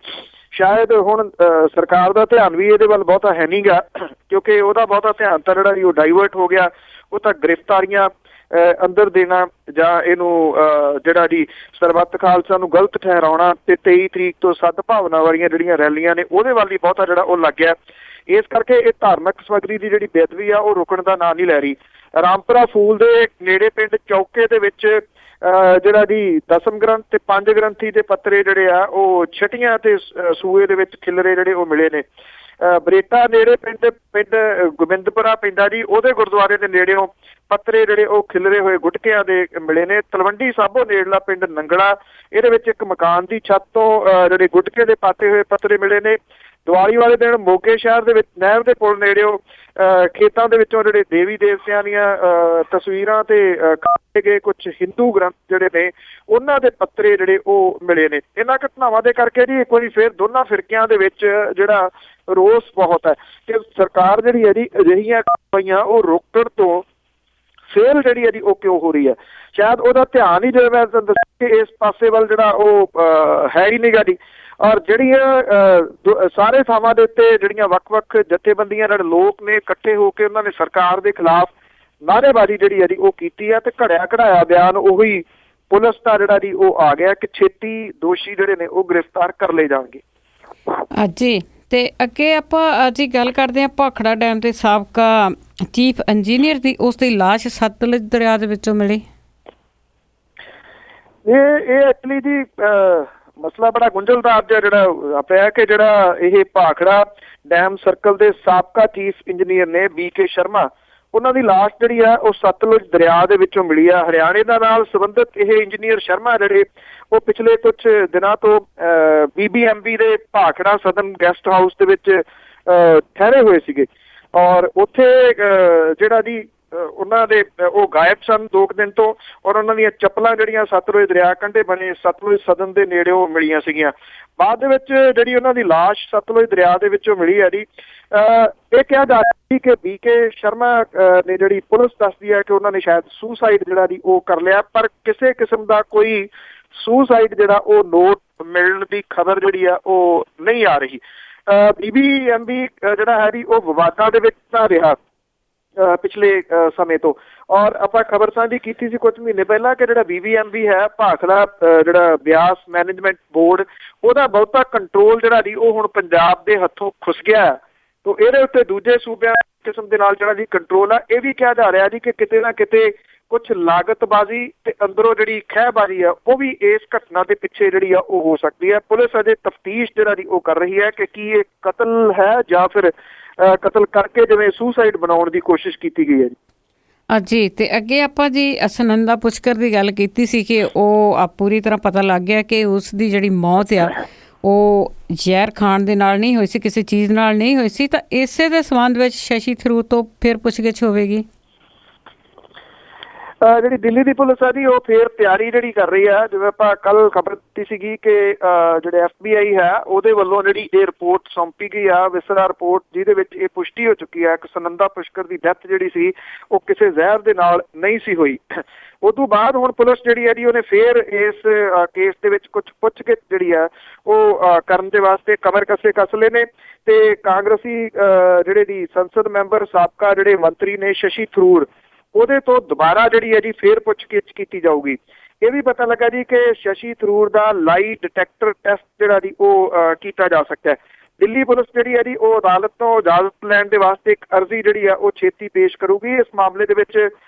S2: ਸ਼ਾਇਦ ਹੁਣ ਸਰਕਾਰ ਦਾ ਧਿਆਨ ਵੀ ਇਹਦੇ ਵੱਲ ਬਹੁਤਾ ਹੈ ਨਹੀਂ ਗਾ, ਕਿਉਂਕਿ ਉਹਦਾ ਬਹੁਤਾ ਧਿਆਨ ਤਾਂ ਜਿਹੜਾ ਉਹ ਡਾਈਵਰਟ ਹੋ ਗਿਆ। ਉਹ ਤਾਂ ਗ੍ਰਿਫਤਾਰੀਆਂ ਅੰਦਰ ਦੇਣਾ ਜਾਂ ਇਹਨੂੰ ਜਿਹੜਾ ਜੀ ਸਰਬੱਤ ਖਾਲਸਾ ਨੂੰ ਗਲਤ ਠਹਿਰਾਉਣਾ ਤੇ 23 ਤਰੀਕ ਤੋਂ ਸਦਭਾਵਨਾ ਵਾਲੀਆਂ ਜਿਹੜੀਆਂ ਰੈਲੀਆਂ ਨੇ ਉਹਦੇ ਵੱਲ ਹੀ ਬਹੁਤਾ ਜਿਹੜਾ ਉਹ ਲੱਗ ਗਿਆ। ਇਸ ਕਰਕੇ ਇਹ ਧਾਰਮਿਕ ਸਮੱਗਰੀ ਦੀ ਜਿਹੜੀ ਬੇਅਦਬੀ ਆ ਉਹ ਰੁਕਣ ਦਾ ਨਾਂ ਨਹੀਂ ਲੈ ਰਹੀ। ਰਾਮਪੁਰਾ ਫੂਲ ਦੇ ਨੇੜੇ ਪਿੰਡ ਚੌਕੇ ਦੇ ਵਿੱਚ ਜਿਹੜਾ ਜੀ ਦਸਮ ਗ੍ਰੰਥ ਤੇ 5 ਗ੍ਰੰਥੀ ਦੇ ਪੱਤਰੇ ਜਿਹੜੇ ਆ ਉਹ ਛਟੀਆਂ ਤੇ ਸੂਏ ਦੇ ਵਿੱਚ ਖਿਲਰੇ ਜਿਹੜੇ ਉਹ ਮਿਲੇ ਨੇ। ਬਰੇਟਾ ਨੇੜੇ ਪਿੰਡ ਗੋਬਿੰਦਪੁਰਾ ਪੈਂਦਾ ਜੀ, ਉਹਦੇ ਗੁਰਦੁਆਰੇ ਦੇ ਨੇੜਿਓਂ ਪੱਤਰੇ ਜਿਹੜੇ ਉਹ ਖਿਲਰੇ ਹੋਏ ਗੁਟਕਿਆਂ ਦੇ ਮਿਲੇ ਨੇ। ਤਲਵੰਡੀ ਸਾਬੋ ਨੇੜਲਾ ਪਿੰਡ ਨੰਗਲਾ, ਇਹਦੇ ਵਿੱਚ ਇੱਕ ਮਕਾਨ ਦੀ ਛੱਤ ਤੋਂ ਜਿਹੜੇ ਗੁਟਕੇ ਦੇ ਪਾਤੇ ਹੋਏ ਪੱਤਰੇ ਮਿਲੇ ਨੇ। ਦੀਵਾਲੀ ਵਾਲੇ ਦਿਨ ਮੋਗੇ ਸ਼ਹਿਰ ਦੇ ਵਿੱਚ ਨਹਿਰ ਦੇ ਪੁਲ ਨੇੜਿਓ ਖੇਤਾਂ ਦੇ ਵਿੱਚੋਂ ਜਿਹੜੇ ਦੇਵੀ ਦੇਵਤਿਆਂ ਦੀਆਂ ਤਸਵੀਰਾਂ ਤੇ ਕੱਢੇ ਗਏ ਕੁਝ ਹਿੰਦੂ ਗ੍ਰੰਥ ਜਿਹੜੇ ਨੇ ਉਹਨਾਂ ਦੇ ਪੱਤਰੇ ਜਿਹੜੇ ਉਹ ਮਿਲੇ ਨੇ। ਇਹਨਾਂ ਘਟਨਾਵਾਂ ਦੇ ਕਰਕੇ ਜੀ ਇੱਕ ਵਾਰੀ ਫਿਰ ਦੋਨਾਂ ਫਿਰਕਿਆਂ ਦੇ ਵਿੱਚ ਜਿਹੜਾ ਰੋਸ ਬਹੁਤ ਹੈ ਕਿ ਸਰਕਾਰ ਜਿਹੜੀ ਹੈ ਜੀ ਅਜਿਹੀਆਂ ਕਾਰਵਾਈਆਂ ਉਹ ਰੋਕਣ ਤੋਂ ਫੇਲ ਜਿਹੜੀ ਹੈ ਜੀ ਉਹ ਕਿਉਂ ਹੋ ਰਹੀ ਹੈ। ਸ਼ਾਇਦ ਉਹਦਾ ਧਿਆਨ ਹੀ ਜਿਵੇਂ ਮੈਂ ਤੁਹਾਨੂੰ ਦੱਸਿਆ ਕਿ ਇਸ ਪਾਸੇ ਵੱਲ ਜਿਹੜਾ ਉਹ ਹੈ ਹੀ ਨਹੀਂ ਗਾ ਜੀ। ਔਰ ਜਿਹੜੀਆਂ ਸਾਰੇ ਥਾਵਾਂ ਦੇ ਉੱਤੇ ਜਿਹੜੀਆਂ ਵੱਖ-ਵੱਖ ਜਥੇਬੰਦੀਆਂ ਜਿਹੜੇ ਲੋਕ ਨੇ ਇਕੱਠੇ ਹੋ ਕੇ ਉਹਨਾਂ ਨੇ ਸਰਕਾਰ ਦੇ ਖਿਲਾਫ ਨਾਅਰੇਬਾਜ਼ੀ ਜਿਹੜੀ ਹੈ ਜੀ ਉਹ ਕੀਤੀ ਹੈ ਤੇ ਘੜਿਆ ਘੜਾਇਆ ਬਿਆਨ ਉਹੀ ਪੁਲਿਸ ਦਾ ਜਿਹੜਾ ਜੀ ਉਹ ਆ ਗਿਆ ਕਿ ਛੇਤੀ ਦੋਸ਼ੀ ਜਿਹੜੇ ਨੇ ਉਹ ਗ੍ਰਿਫਤਾਰ ਕਰ ਲਏ ਜਾਣਗੇ।
S1: ਜੀ ਤੇ ਅੱਗੇ ਆਪਾਂ ਅੱਜ ਹੀ ਗੱਲ ਕਰਦੇ ਹਾਂ ਭਾਖੜਾ ਡੈਮ ਦੇ ਸਾਬਕਾ ਚੀਫ ਇੰਜੀਨੀਅਰ ਦੀ। ਉਸ ਦੀ ਲਾਸ਼ ਸਤਲੁਜ ਦਰਿਆ ਦੇ ਵਿੱਚੋਂ ਮਿਲੀ।
S2: ਇਹ ਐਕਚੁਅਲੀ ਜੀ ਮਸਲਾ ਬੜਾ ਗੁੰਝਲਦਾਰ ਜਿਹਾ ਜਿਹੜਾ ਪਿਆ ਕਿ ਜਿਹੜਾ ਇਹ ਭਾਖੜਾ ਡੈਮ ਸਰਕਲ ਦੇ ਸਾਬਕਾ ਚੀਫ ਇੰਜੀਨੀਅਰ ਨੇ BK ਸ਼ਰਮਾ, ਉਹਨਾਂ ਦੀ ਲਾਸ਼ ਜਿਹੜੀ ਆ ਉਹ ਸਤਲੁਜ ਦਰਿਆ ਦੇ ਵਿੱਚੋਂ ਮਿਲੀ ਆ। ਹਰਿਆਣੇ ਦੇ ਨਾਲ ਸੰਬੰਧਿਤ ਇਹ ਇੰਜੀਨੀਅਰ ਸ਼ਰਮਾ ਜਿਹੜੇ ਉਹ ਪਿਛਲੇ ਕੁਝ ਦਿਨਾਂ ਤੋਂ BBMB ਦੇ ਭਾਖੜਾ ਸਦਨ ਗੈਸਟ ਹਾਊਸ ਦੇ ਵਿੱਚ ਠਹਿਰੇ ਹੋਏ ਸੀਗੇ ਔਰ ਉੱਥੇ ਜਿਹੜਾ ਜੀ ਉਹਨਾਂ ਦੇ ਉਹ ਗਾਇਬ ਸਨ 2 ਦਿਨ ਤੋਂ ਔਰ ਉਹਨਾਂ ਦੀਆਂ ਚੱਪਲਾਂ ਜਿਹੜੀਆਂ ਸਤਲੁਜ ਦਰਿਆ ਕੰਢੇ ਬਣੇ ਸਤਲੁਜ ਸਦਨ ਦੇ ਨੇੜਿਓਂ ਮਿਲੀਆਂ ਸੀਗੀਆਂ। ਬਾਅਦ ਦੇ ਵਿੱਚ ਜਿਹੜੀ ਉਹਨਾਂ ਦੀ ਲਾਸ਼ ਸਤਲੁਜ ਦਰਿਆ ਦੇ ਵਿੱਚੋਂ ਮਿਲੀ ਹੈ ਜੀ। ਇਹ ਕਿਹਾ ਜਾ ਰਿਹਾ ਸੀ ਕਿ BK ਸ਼ਰਮਾ ਨੇ ਜਿਹੜੀ ਪੁਲਿਸ ਦੱਸਦੀ ਹੈ ਕਿ ਉਹਨਾਂ ਨੇ ਸ਼ਾਇਦ ਸੁਸਾਈਡ ਜਿਹੜਾ ਜੀ ਉਹ ਕਰ ਲਿਆ, ਪਰ ਕਿਸੇ ਕਿਸਮ ਦਾ ਕੋਈ ਸੁਸਾਈਡ ਜਿਹੜਾ ਉਹ ਨੋਟ ਮਿਲਣ ਦੀ ਖਬਰ ਜਿਹੜੀ ਆ ਉਹ ਨਹੀਂ ਆ ਰਹੀ। BBMB ਜਿਹੜਾ ਹੈ ਜੀ ਉਹ ਵਿਵਾਦਾਂ ਦੇ ਵਿੱਚ ਤਾਂ ਰਿਹਾ ਪਿਛਲੇ ਸਮੇਂ ਤੋਂ ਔਰ ਆਪਾਂ ਖਬਰ ਸਾਂਝੀ ਕੀਤੀ ਸੀ ਕੁਝ ਮਹੀਨੇ ਪਹਿਲਾਂ ਕਿ ਜਿਹੜਾ BBMB ਹੈ ਭਾਖੜਾ ਜਿਹੜਾ ਬਿਆਸ ਮੈਨੇਜਮੈਂਟ ਬੋਰਡ, ਉਹਦਾ ਬਹੁਤਾ ਕੰਟਰੋਲ ਜਿਹੜਾ ਜੀ ਉਹ ਹੁਣ ਪੰਜਾਬ ਦੇ ਹੱਥੋਂ ਖੁੱਸ ਗਿਆ ਹੈ। ਤੋ ਇਹਦੇ ਉੱਤੇ ਦੂਜੇ ਸੂਬਿਆਂ ਕਿਸਮ ਦੇ ਨਾਲ ਜਿਹੜਾ ਜੀ ਕੰਟਰੋਲ ਆ। ਇਹ ਵੀ ਕਿਹਾ ਜਾ ਰਿਹਾ ਜੀ ਕਿ ਕਿਤੇ ਨਾ ਕਿਤੇ ਕੁਝ ਲਾਗਤਬਾਜ਼ੀ ਤੇ ਅੰਦਰੋਂ ਜਿਹੜੀ ਖਹਿਬਾਜ਼ੀ ਆ ਉਹ ਵੀ ਇਸ ਘਟਨਾ ਦੇ ਪਿੱਛੇ ਜਿਹੜੀ ਆ ਉਹ ਹੋ ਸਕਦੀ ਹੈ। ਪੁਲਿਸ ਅਜੇ ਤਫਤੀਸ਼ ਜਿਹੜਾ ਜੀ ਉਹ ਕਰ ਰਹੀ ਹੈ ਕਿ ਕੀ ਇਹ ਕਤਲ ਹੈ ਜਾਂ ਫਿਰ ਕਤਲ ਕਰਕੇ ਜਿਵੇਂ ਸੁਸਾਈਡ ਬਣਾਉਣ ਦੀ ਕੋਸ਼ਿਸ਼ ਕੀਤੀ ਗਈ ਹੈ ਜੀ।
S1: ਜੀ ਤੇ ਅੱਗੇ ਆਪਾਂ ਜੀ ਸੁਨੰਦਾ ਪੁਸ਼ਕਰ ਦੀ ਗੱਲ ਕੀਤੀ ਸੀ ਕਿ ਉਹ ਪੂਰੀ ਤਰ੍ਹਾਂ ਪਤਾ ਲੱਗ ਗਿਆ ਕਿ ਉਸ ਦੀ ਜਿਹੜੀ ਮੌਤ ਆ ਉਹ ਜ਼ਹਿਰ ਖਾਣ ਦੇ ਨਾਲ ਨਹੀਂ ਹੋਈ ਸੀ, ਕਿਸੇ ਚੀਜ਼ ਨਾਲ ਨਹੀਂ ਹੋਈ ਸੀ। ਤਾਂ ਇਸੇ ਦੇ ਸੰਬੰਧ ਵਿੱਚ ਸ਼ਸ਼ੀ ਥਰੂਰ ਤੋਂ ਫਿਰ ਪੁੱਛਗਿੱਛ ਹੋਵੇਗੀ।
S2: ਜਿਹੜੀ ਦਿੱਲੀ ਦੀ ਪੁਲਿਸ ਹੈ ਜੀ ਉਹ ਫੇਰ ਤਿਆਰੀ ਜਿਹੜੀ ਕਰ ਰਹੀ ਹੈ। ਜਿਵੇਂ ਆਪਾਂ ਕੱਲ ਖਬਰ ਦਿੱਤੀ ਸੀਗੀ ਕਿ ਜਿਹੜੇ FBI ਹੈ ਉਹਦੇ ਵੱਲੋਂ ਜਿਹੜੀ ਇਹ ਰਿਪੋਰਟ ਸੌਂਪੀ ਗਈ ਆ ਵਿਸਰਾ ਰਿਪੋਰਟ, ਜਿਹਦੇ ਵਿੱਚ ਇਹ ਪੁਸ਼ਟੀ ਹੋ ਚੁੱਕੀ ਹੈ ਕਿ ਸੁਨੰਦਾ ਪੁਸ਼ਕਰ ਦੀ ਡੈਥ ਜਿਹੜੀ ਸੀ ਉਹ ਕਿਸੇ ਜ਼ਹਿਰ ਦੇ ਨਾਲ ਨਹੀਂ ਸੀ ਹੋਈ। ਉਸ ਤੋਂ ਬਾਅਦ ਹੁਣ ਪੁਲਿਸ ਜਿਹੜੀ ਹੈ ਜੀ ਉਹਨੇ ਫੇਰ ਇਸ ਕੇਸ ਦੇ ਵਿੱਚ ਕੁਝ ਪੁੱਛਗਿੱਛ ਜਿਹੜੀ ਆ ਉਹ ਕਰਨ ਦੇ ਵਾਸਤੇ ਕਮਰ ਕੱਸ ਲਏ ਨੇ ਤੇ ਕਾਂਗਰਸੀ ਜਿਹੜੇ ਦੀ ਸੰਸਦ ਮੈਂਬਰ ਸਾਬਕਾ ਜਿਹੜੇ ਮੰਤਰੀ ਨੇ ਸ਼ਸ਼ੀ ਥਰੂਰ, ਉਹਦੇ ਤੋਂ ਦੁਬਾਰਾ ਜਿਹੜੀ ਹੈ ਜੀ ਫੇਰ ਪੁੱਛਗਿੱਛ ਕੀਤੀ ਜਾਊਗੀ। ਇਹ ਵੀ ਪਤਾ ਲੱਗਾ ਜੀ ਕਿ ਸ਼ਸ਼ੀ ਥਰੂਰ ਦਾ ਲਾਈ ਡਿਟੈਕਟਰ ਟੈਸਟ ਜਿਹੜਾ ਜੀ ਉਹ ਕੀਤਾ ਜਾ ਸਕਦਾ ਹੈ। ਦਿੱਲੀ ਪੁਲਿਸ ਜਿਹੜੀ ਹੈ ਜੀ ਉਹ ਅਦਾਲਤ ਤੋਂ ਇਜਾਜ਼ਤ ਲੈਣ ਦੇ ਵਾਸਤੇ ਇੱਕ ਅਰਜ਼ੀ ਜਿਹੜੀ ਆ ਉਹ ਛੇਤੀ ਪੇਸ਼ ਕਰੂਗੀ। ਇਸ ਮਾਮਲੇ ਦੇ ਵਿੱਚ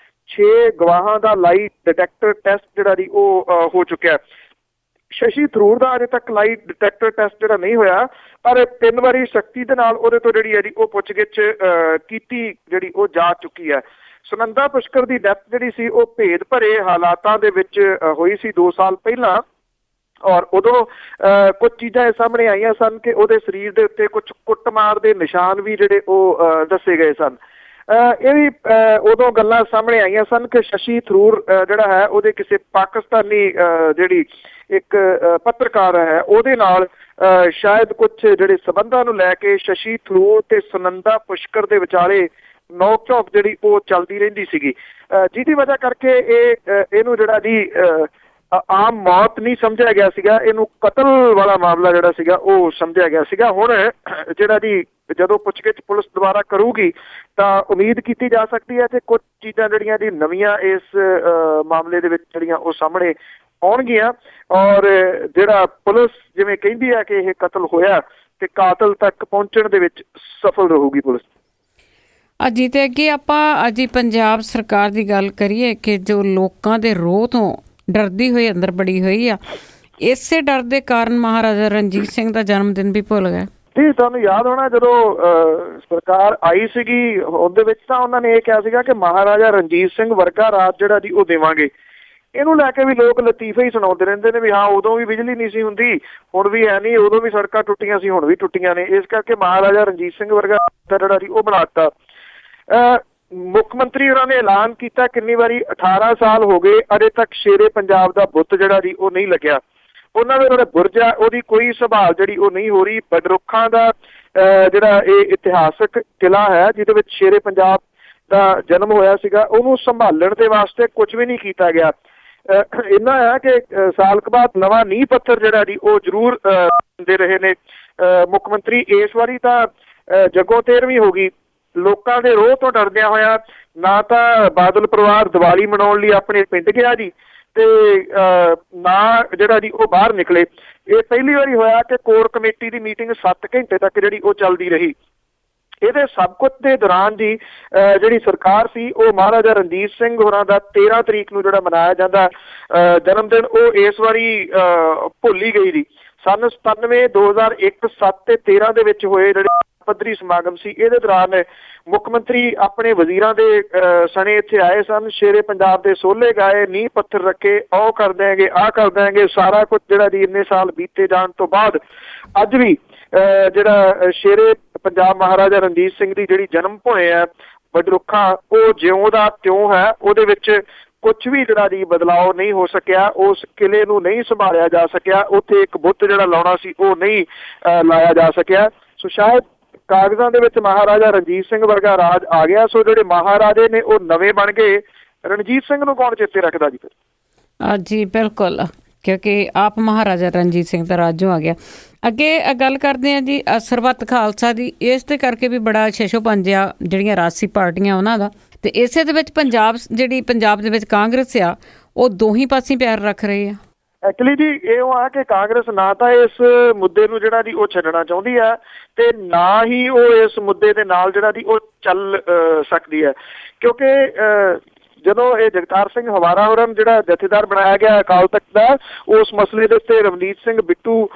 S2: 6 ਗਵਾਹਾਂ ਦਾ ਲਾਈ ਡਿਟੈਕਟਰ ਟੈਸਟ ਜਿਹੜਾ ਜੀ ਉਹ ਹੋ ਚੁੱਕਿਆ। ਸ਼ਸ਼ੀ ਥਰੂਰ ਦਾ ਅਜੇ ਤੱਕ ਲਾਈ ਡਿਟੈਕਟਰ ਟੈਸਟ ਜਿਹੜਾ ਨਹੀਂ ਹੋਇਆ, ਪਰ 3 ਵਾਰੀ ਸਖਤੀ ਦੇ ਨਾਲ ਉਹਦੇ ਤੋਂ ਜਿਹੜੀ ਹੈ ਜੀ ਉਹ ਪੁੱਛਗਿੱਛ ਕੀਤੀ ਜਿਹੜੀ ਉਹ ਜਾ ਚੁੱਕੀ ਹੈ। ਸੁਨੰਦਾ ਪੁਸ਼ਕਰ ਦੀ ਡੈਥ ਜਿਹੜੀ ਸੀ ਉਹ ਭੇਦ ਭਰੇ ਹਾਲਾਤਾਂ ਦੇ ਵਿੱਚ ਹੋਈ ਸੀ 2 ਸਾਲ ਪਹਿਲਾਂ ਔਰ ਉਦੋਂ ਕੁਝ ਚੀਜ਼ਾਂ ਇਹ ਸਾਹਮਣੇ ਆਈਆਂ ਸਨ ਕਿ ਉਹਦੇ ਸਰੀਰ ਦੇ ਉੱਤੇ ਕੁਝ ਕੁੱਟਮਾਰ ਦੇ ਨਿਸ਼ਾਨ ਵੀ ਜਿਹੜੇ ਉਹ ਦੱਸੇ ਗਏ ਸਨ। ਇਹ ਵੀ ਉਦੋਂ ਗੱਲਾਂ ਸਾਹਮਣੇ ਆਈਆਂ ਸਨ ਕਿ ਸ਼ਸ਼ੀ ਥਰੂਰ ਜਿਹੜਾ ਹੈ ਉਹਦੇ ਕਿਸੇ ਪਾਕਿਸਤਾਨੀ ਜਿਹੜੀ ਇੱਕ ਪੱਤਰਕਾਰ ਹੈ ਉਹਦੇ ਨਾਲ ਸ਼ਾਇਦ ਕੁਝ ਜਿਹੜੇ ਸਬੰਧਾਂ ਨੂੰ ਲੈ ਕੇ ਸ਼ਸ਼ੀ ਥਰੂਰ ਤੇ ਸੁਨੰਦਾ ਪੁਸ਼ਕਰ ਦੇ ਵਿਚਾਲੇ ਨੋਕ ਝੋਕ ਜਿਹੜੀ ਉਹ ਚੱਲਦੀ ਰਹਿੰਦੀ ਸੀਗੀ, ਜਿਹਦੀ ਵਜ੍ਹਾ ਕਰਕੇ ਇਹਨੂੰ ਜਿਹੜਾ ਜੀ ਆਮ ਮੌਤ ਨਹੀਂ ਸਮਝਿਆ ਗਿਆ ਸੀਗਾ, ਇਹਨੂੰ ਕਤਲ ਵਾਲਾ ਮਾਮਲਾ ਜਿਹੜਾ ਸੀਗਾ ਉਹ ਸਮਝਿਆ ਗਿਆ ਸੀਗਾ। ਹੁਣ ਜਿਹੜਾ ਜੀ ਜਦੋਂ ਪੁੱਛਗਿੱਛ ਪੁਲਿਸ ਦੁਬਾਰਾ ਕਰੂਗੀ ਤਾਂ ਉਮੀਦ ਕੀਤੀ ਜਾ ਸਕਦੀ ਹੈ ਕਿ ਕੁਝ ਚੀਜ਼ਾਂ ਜਿਹੜੀਆਂ ਜੀ ਨਵੀਆਂ ਇਸ ਮਾਮਲੇ ਦੇ ਵਿੱਚ ਜਿਹੜੀਆਂ ਉਹ ਸਾਹਮਣੇ ਆਉਣਗੀਆਂ ਔਰ ਜਿਹੜਾ ਪੁਲਿਸ ਜਿਵੇਂ ਕਹਿੰਦੀ ਹੈ ਕਿ ਇਹ ਕਤਲ ਹੋਇਆ ਤੇ ਕਾਤਲ ਤੱਕ ਪਹੁੰਚਣ ਦੇ ਵਿੱਚ ਸਫਲ ਰਹੂਗੀ ਪੁਲਿਸ।
S1: ਅਜੀ ਤੇ ਅੱਗੇ ਆਪਾਂ ਅੱਜ ਪੰਜਾਬ ਸਰਕਾਰ ਦੀ ਗੱਲ ਕਰੀਏ ਕਿ ਜੋ ਲੋਕਾਂ ਦੇ ਰੋਹ ਤੋਂ ਡਰਦੀ ਹੋਈ ਅੰਦਰ ਬੜੀ ਹੋਈ ਆ, ਇਸੇ ਡਰ ਦੇ ਕਾਰਨ ਮਹਾਰਾਜਾ ਰਣਜੀਤ ਸਿੰਘ ਦਾ ਜਨਮ ਦਿਨ ਵੀ ਭੁੱਲ ਗਏ।
S2: ਜੀ ਤੁਹਾਨੂੰ ਯਾਦ ਹੋਣਾ ਜਦੋਂ ਸਰਕਾਰ ਆਈ ਸੀਗੀ ਉਹਦੇ ਵਿੱਚ ਤਾਂ ਉਹਨਾਂ ਨੇ ਇਹ ਕਿਹਾ ਸੀਗਾ ਕਿ ਮਹਾਰਾਜਾ ਰਣਜੀਤ ਸਿੰਘ ਵਰਗਾ ਰਾਜ ਜਿਹੜਾ ਜੀ ਉਹ ਦੇਵਾਂਗੇ। ਇਹਨੂੰ ਲੈ ਕੇ ਵੀ ਲੋਕ ਲਤੀਫੇ ਹੀ ਸੁਣਾਉਂਦੇ ਰਹਿੰਦੇ ਨੇ ਵੀ ਹਾਂ ਉਦੋਂ ਵੀ ਬਿਜਲੀ ਨਹੀਂ ਸੀ ਹੁੰਦੀ, ਹੁਣ ਵੀ ਹੈ ਨਹੀਂ, ਉਦੋਂ ਵੀ ਸੜਕਾਂ ਟੁੱਟੀਆਂ ਸੀ, ਹੁਣ ਵੀ ਟੁੱਟੀਆਂ ਨੇ। ਇਸ ਕਰਕੇ ਮਹਾਰਾਜਾ ਰਣਜੀਤ ਸਿੰਘ ਵਰਗਾ ਜਿਹੜਾ ਜੀ ਉਹ ਬਣਾ ਦਿੱਤਾ। ਮੁੱਖ ਮੰਤਰੀ ਉਹਨਾਂ ਨੇ ਐਲਾਨ ਕੀਤਾ ਕਿੰਨੀ ਵਾਰੀ 18 ਸਾਲ ਹੋ ਗਏ ਅਜੇ ਤੱਕ ਸ਼ੇਰੇ ਪੰਜਾਬ ਦਾ ਬੁੱਤ ਜਿਹੜਾ ਜੀ ਉਹ ਨਹੀਂ ਲੱਗਿਆ। ਉਹਨਾਂ ਦੇ ਜਿਹੜਾ ਬੁਰਜ ਆ ਉਹਦੀ ਕੋਈ ਸੰਭਾਲ ਜਿਹੜੀ ਉਹ ਨਹੀਂ ਹੋ ਰਹੀ। ਬਡਰੁੱਖਾਂ ਦਾ ਜਿਹੜਾ ਇਹ ਇਤਿਹਾਸਕ ਕਿਲ੍ਹਾ ਹੈ ਜਿਹਦੇ ਵਿੱਚ ਸ਼ੇਰੇ ਪੰਜਾਬ ਦਾ ਜਨਮ ਹੋਇਆ ਸੀਗਾ, ਉਹਨੂੰ ਸੰਭਾਲਣ ਦੇ ਵਾਸਤੇ ਕੁਝ ਵੀ ਨਹੀਂ ਕੀਤਾ ਗਿਆ। ਇੰਨਾ ਹੈ ਕਿ ਸਾਲ ਕੁ ਬਾਅਦ ਨਵਾਂ ਨੀਂਹ ਪੱਥਰ ਜਿਹੜਾ ਜੀ ਉਹ ਜ਼ਰੂਰ ਦੇ ਰਹੇ ਨੇ ਮੁੱਖ ਮੰਤਰੀ। ਇਸ ਵਾਰੀ ਤਾਂ ਜੱਗੋਂ ਤੇਰਵੀਂ ਹੋ ਗਈ। ਲੋਕਾਂ ਦੇ ਰੋਹ ਤੋਂ ਡਰਦਿਆਂ ਹੋਇਆ ਨਾ ਤਾਂ ਬਾਦਲ ਪਰਿਵਾਰ ਦੀਵਾਲੀ ਮਨਾਉਣ ਲਈ ਆਪਣੇ ਪਿੰਡ ਗਿਆ ਜੀ, ਤੇ ਨਾ ਜਿਹੜਾ ਜੀ ਉਹ ਬਾਹਰ ਨਿਕਲੇ। ਇਹ ਪਹਿਲੀ ਵਾਰੀ ਹੋਇਆ ਕਿ ਕੋਰ ਕਮੇਟੀ ਦੀ ਮੀਟਿੰਗ 7 ਘੰਟੇ ਤੱਕ ਜਿਹੜੀ ਉਹ ਚੱਲਦੀ ਰਹੀ। ਇਹਦੇ ਸਭ ਕੁਝ ਦੇ ਦੌਰਾਨ ਜੀ ਜਿਹੜੀ ਸਰਕਾਰ ਸੀ ਉਹ ਮਹਾਰਾਜਾ ਰਣਜੀਤ ਸਿੰਘ ਹੋਰਾਂ ਦਾ 13 ਤਰੀਕ ਨੂੰ ਜਿਹੜਾ ਮਨਾਇਆ ਜਾਂਦਾ ਜਨਮ ਦਿਨ ਉਹ ਇਸ ਵਾਰੀ ਭੁੱਲ ਹੀ ਗਈ ਜੀ। ਸਨ 97, 2001, 7 ਤੇ 13 ਦੇ ਵਿੱਚ ਹੋਏ ਜਿਹੜੇ ਪੱਧਰੀ ਸਮਾਗਮ ਸੀ, ਇਹਦੇ ਦੌਰਾਨ ਮੁੱਖ ਮੰਤਰੀ ਆਪਣੇ ਵਜ਼ੀਰਾਂ ਦੇ ਸਣੇ ਇੱਥੇ ਆਏ ਸਨ। ਸ਼ੇਰੇ ਪੰਜਾਬ ਦੇ ਸੋਹਲੇ ਗਾਏ, ਨੀਂਹ ਪੱਥਰ ਰੱਖੇ, ਉਹ ਕਰ ਦਿਆਂਗੇ, ਆਹ ਕਰ ਦਿਆਂਗੇ, ਸਾਰਾ ਕੁਝ ਜਿਹੜਾ ਜੀ ਇੰਨੇ ਸਾਲ ਬੀਤੇ ਜਾਣ ਤੋਂ ਬਾਅਦ ਅੱਜ ਵੀ ਜਿਹੜਾ ਸ਼ੇਰੇ ਪੰਜਾਬ ਮਹਾਰਾਜਾ ਰਣਜੀਤ ਸਿੰਘ ਦੀ ਜਿਹੜੀ ਜਨਮ ਭੋਏ ਹੈ ਬਡਰੁੱਖਾਂ, ਉਹ ਜਿਉਂ ਦਾ ਤਿਉਂ ਹੈ। ਉਹਦੇ ਵਿੱਚ ਕੁਛ ਵੀ ਜਿਹੜਾ ਜੀ ਬਦਲਾਅ ਨਹੀਂ ਹੋ ਸਕਿਆ। ਉਸ ਕਿਲੇ ਨੂੰ ਨਹੀਂ ਸੰਭਾਲਿਆ ਜਾ ਸਕਿਆ। ਉੱਥੇ ਇੱਕ ਬੁੱਤ ਜਿਹੜਾ ਲਾਉਣਾ ਸੀ ਉਹ ਨਹੀਂ ਲਾਇਆ ਜਾ ਸਕਿਆ। ਸੋ ਸ਼ਾਇਦ ਕਾਗਜ਼ਾਂ ਦੇ ਵਿੱਚ ਮਹਾਰਾਜਾ ਰਣਜੀਤ ਸਿੰਘ ਵਰਗਾ ਰਾਜ ਆ ਗਿਆ। ਸੋ ਜਿਹੜੇ ਮਹਾਰਾਜੇ ਨੇ ਉਹ ਨਵੇਂ ਬਣ ਗਏ। ਰਣਜੀਤ ਸਿੰਘ ਨੂੰ ਕੌਣ ਚੇਤੇ ਰੱਖਦਾ ਜੀ ਫਿਰ?
S1: ਜੀ ਬਿਲਕੁਲ, ਕਿਉਂਕਿ ਆਪ ਮਹਾਰਾਜਾ ਰਣਜੀਤ ਸਿੰਘ ਦਾ ਰਾਜੋਂ ਆ ਗਿਆ। ਅੱਗੇ ਗੱਲ ਕਰਦੇ ਹਾਂ ਜੀ ਸਰਬੱਤ ਖਾਲਸਾ ਦੀ। ਇਸ ਦੇ ਕਰਕੇ ਵੀ ਬੜਾ ਛੇਛੋਪੰਜ ਆ ਜਿਹੜੀਆਂ ਰਾਜਸੀ ਪਾਰਟੀਆਂ ਉਹਨਾਂ ਦਾ, ਤੇ ਇਸੇ ਦੇ ਵਿੱਚ ਪੰਜਾਬ ਦੇ ਵਿੱਚ ਕਾਂਗਰਸ ਆ ਉਹ ਦੋਹੀਂ ਪਾਸੇ ਪੈਰ ਰੱਖ ਰਹੇ ਆ।
S2: ਐਕਚੁਅਲੀ ਜੀ ਇਹ ਆ ਕਿ ਕਾਂਗਰਸ ਨਾ ਤਾਂ ਇਸ ਮੁੱਦੇ ਨੂੰ ਜਿਹੜਾ ਜੀ ਉਹ ਛੱਡਣਾ ਚਾਹੁੰਦੀ ਹੈ ਤੇ ਨਾ ਹੀ ਉਹ ਇਸ ਮੁੱਦੇ ਦੇ ਨਾਲ ਜਿਹੜਾ ਜੀ ਉਹ ਚੱਲ ਸਕਦੀ ਹੈ, ਕਿਉਂਕਿ ਜਦੋਂ ਇਹ ਜਗਤਾਰ ਸਿੰਘ ਹਵਾਰਾ ਹੋਰਾਂ ਨੂੰ ਜਿਹੜਾ ਜਥੇਦਾਰ ਬਣਾਇਆ ਗਿਆ ਅਕਾਲ ਤਖਤ ਦਾ, ਉਸ ਮਸਲੇ ਦੇ ਉੱਤੇ ਰਵਨੀਤ ਸਿੰਘ ਬਿੱਟੂ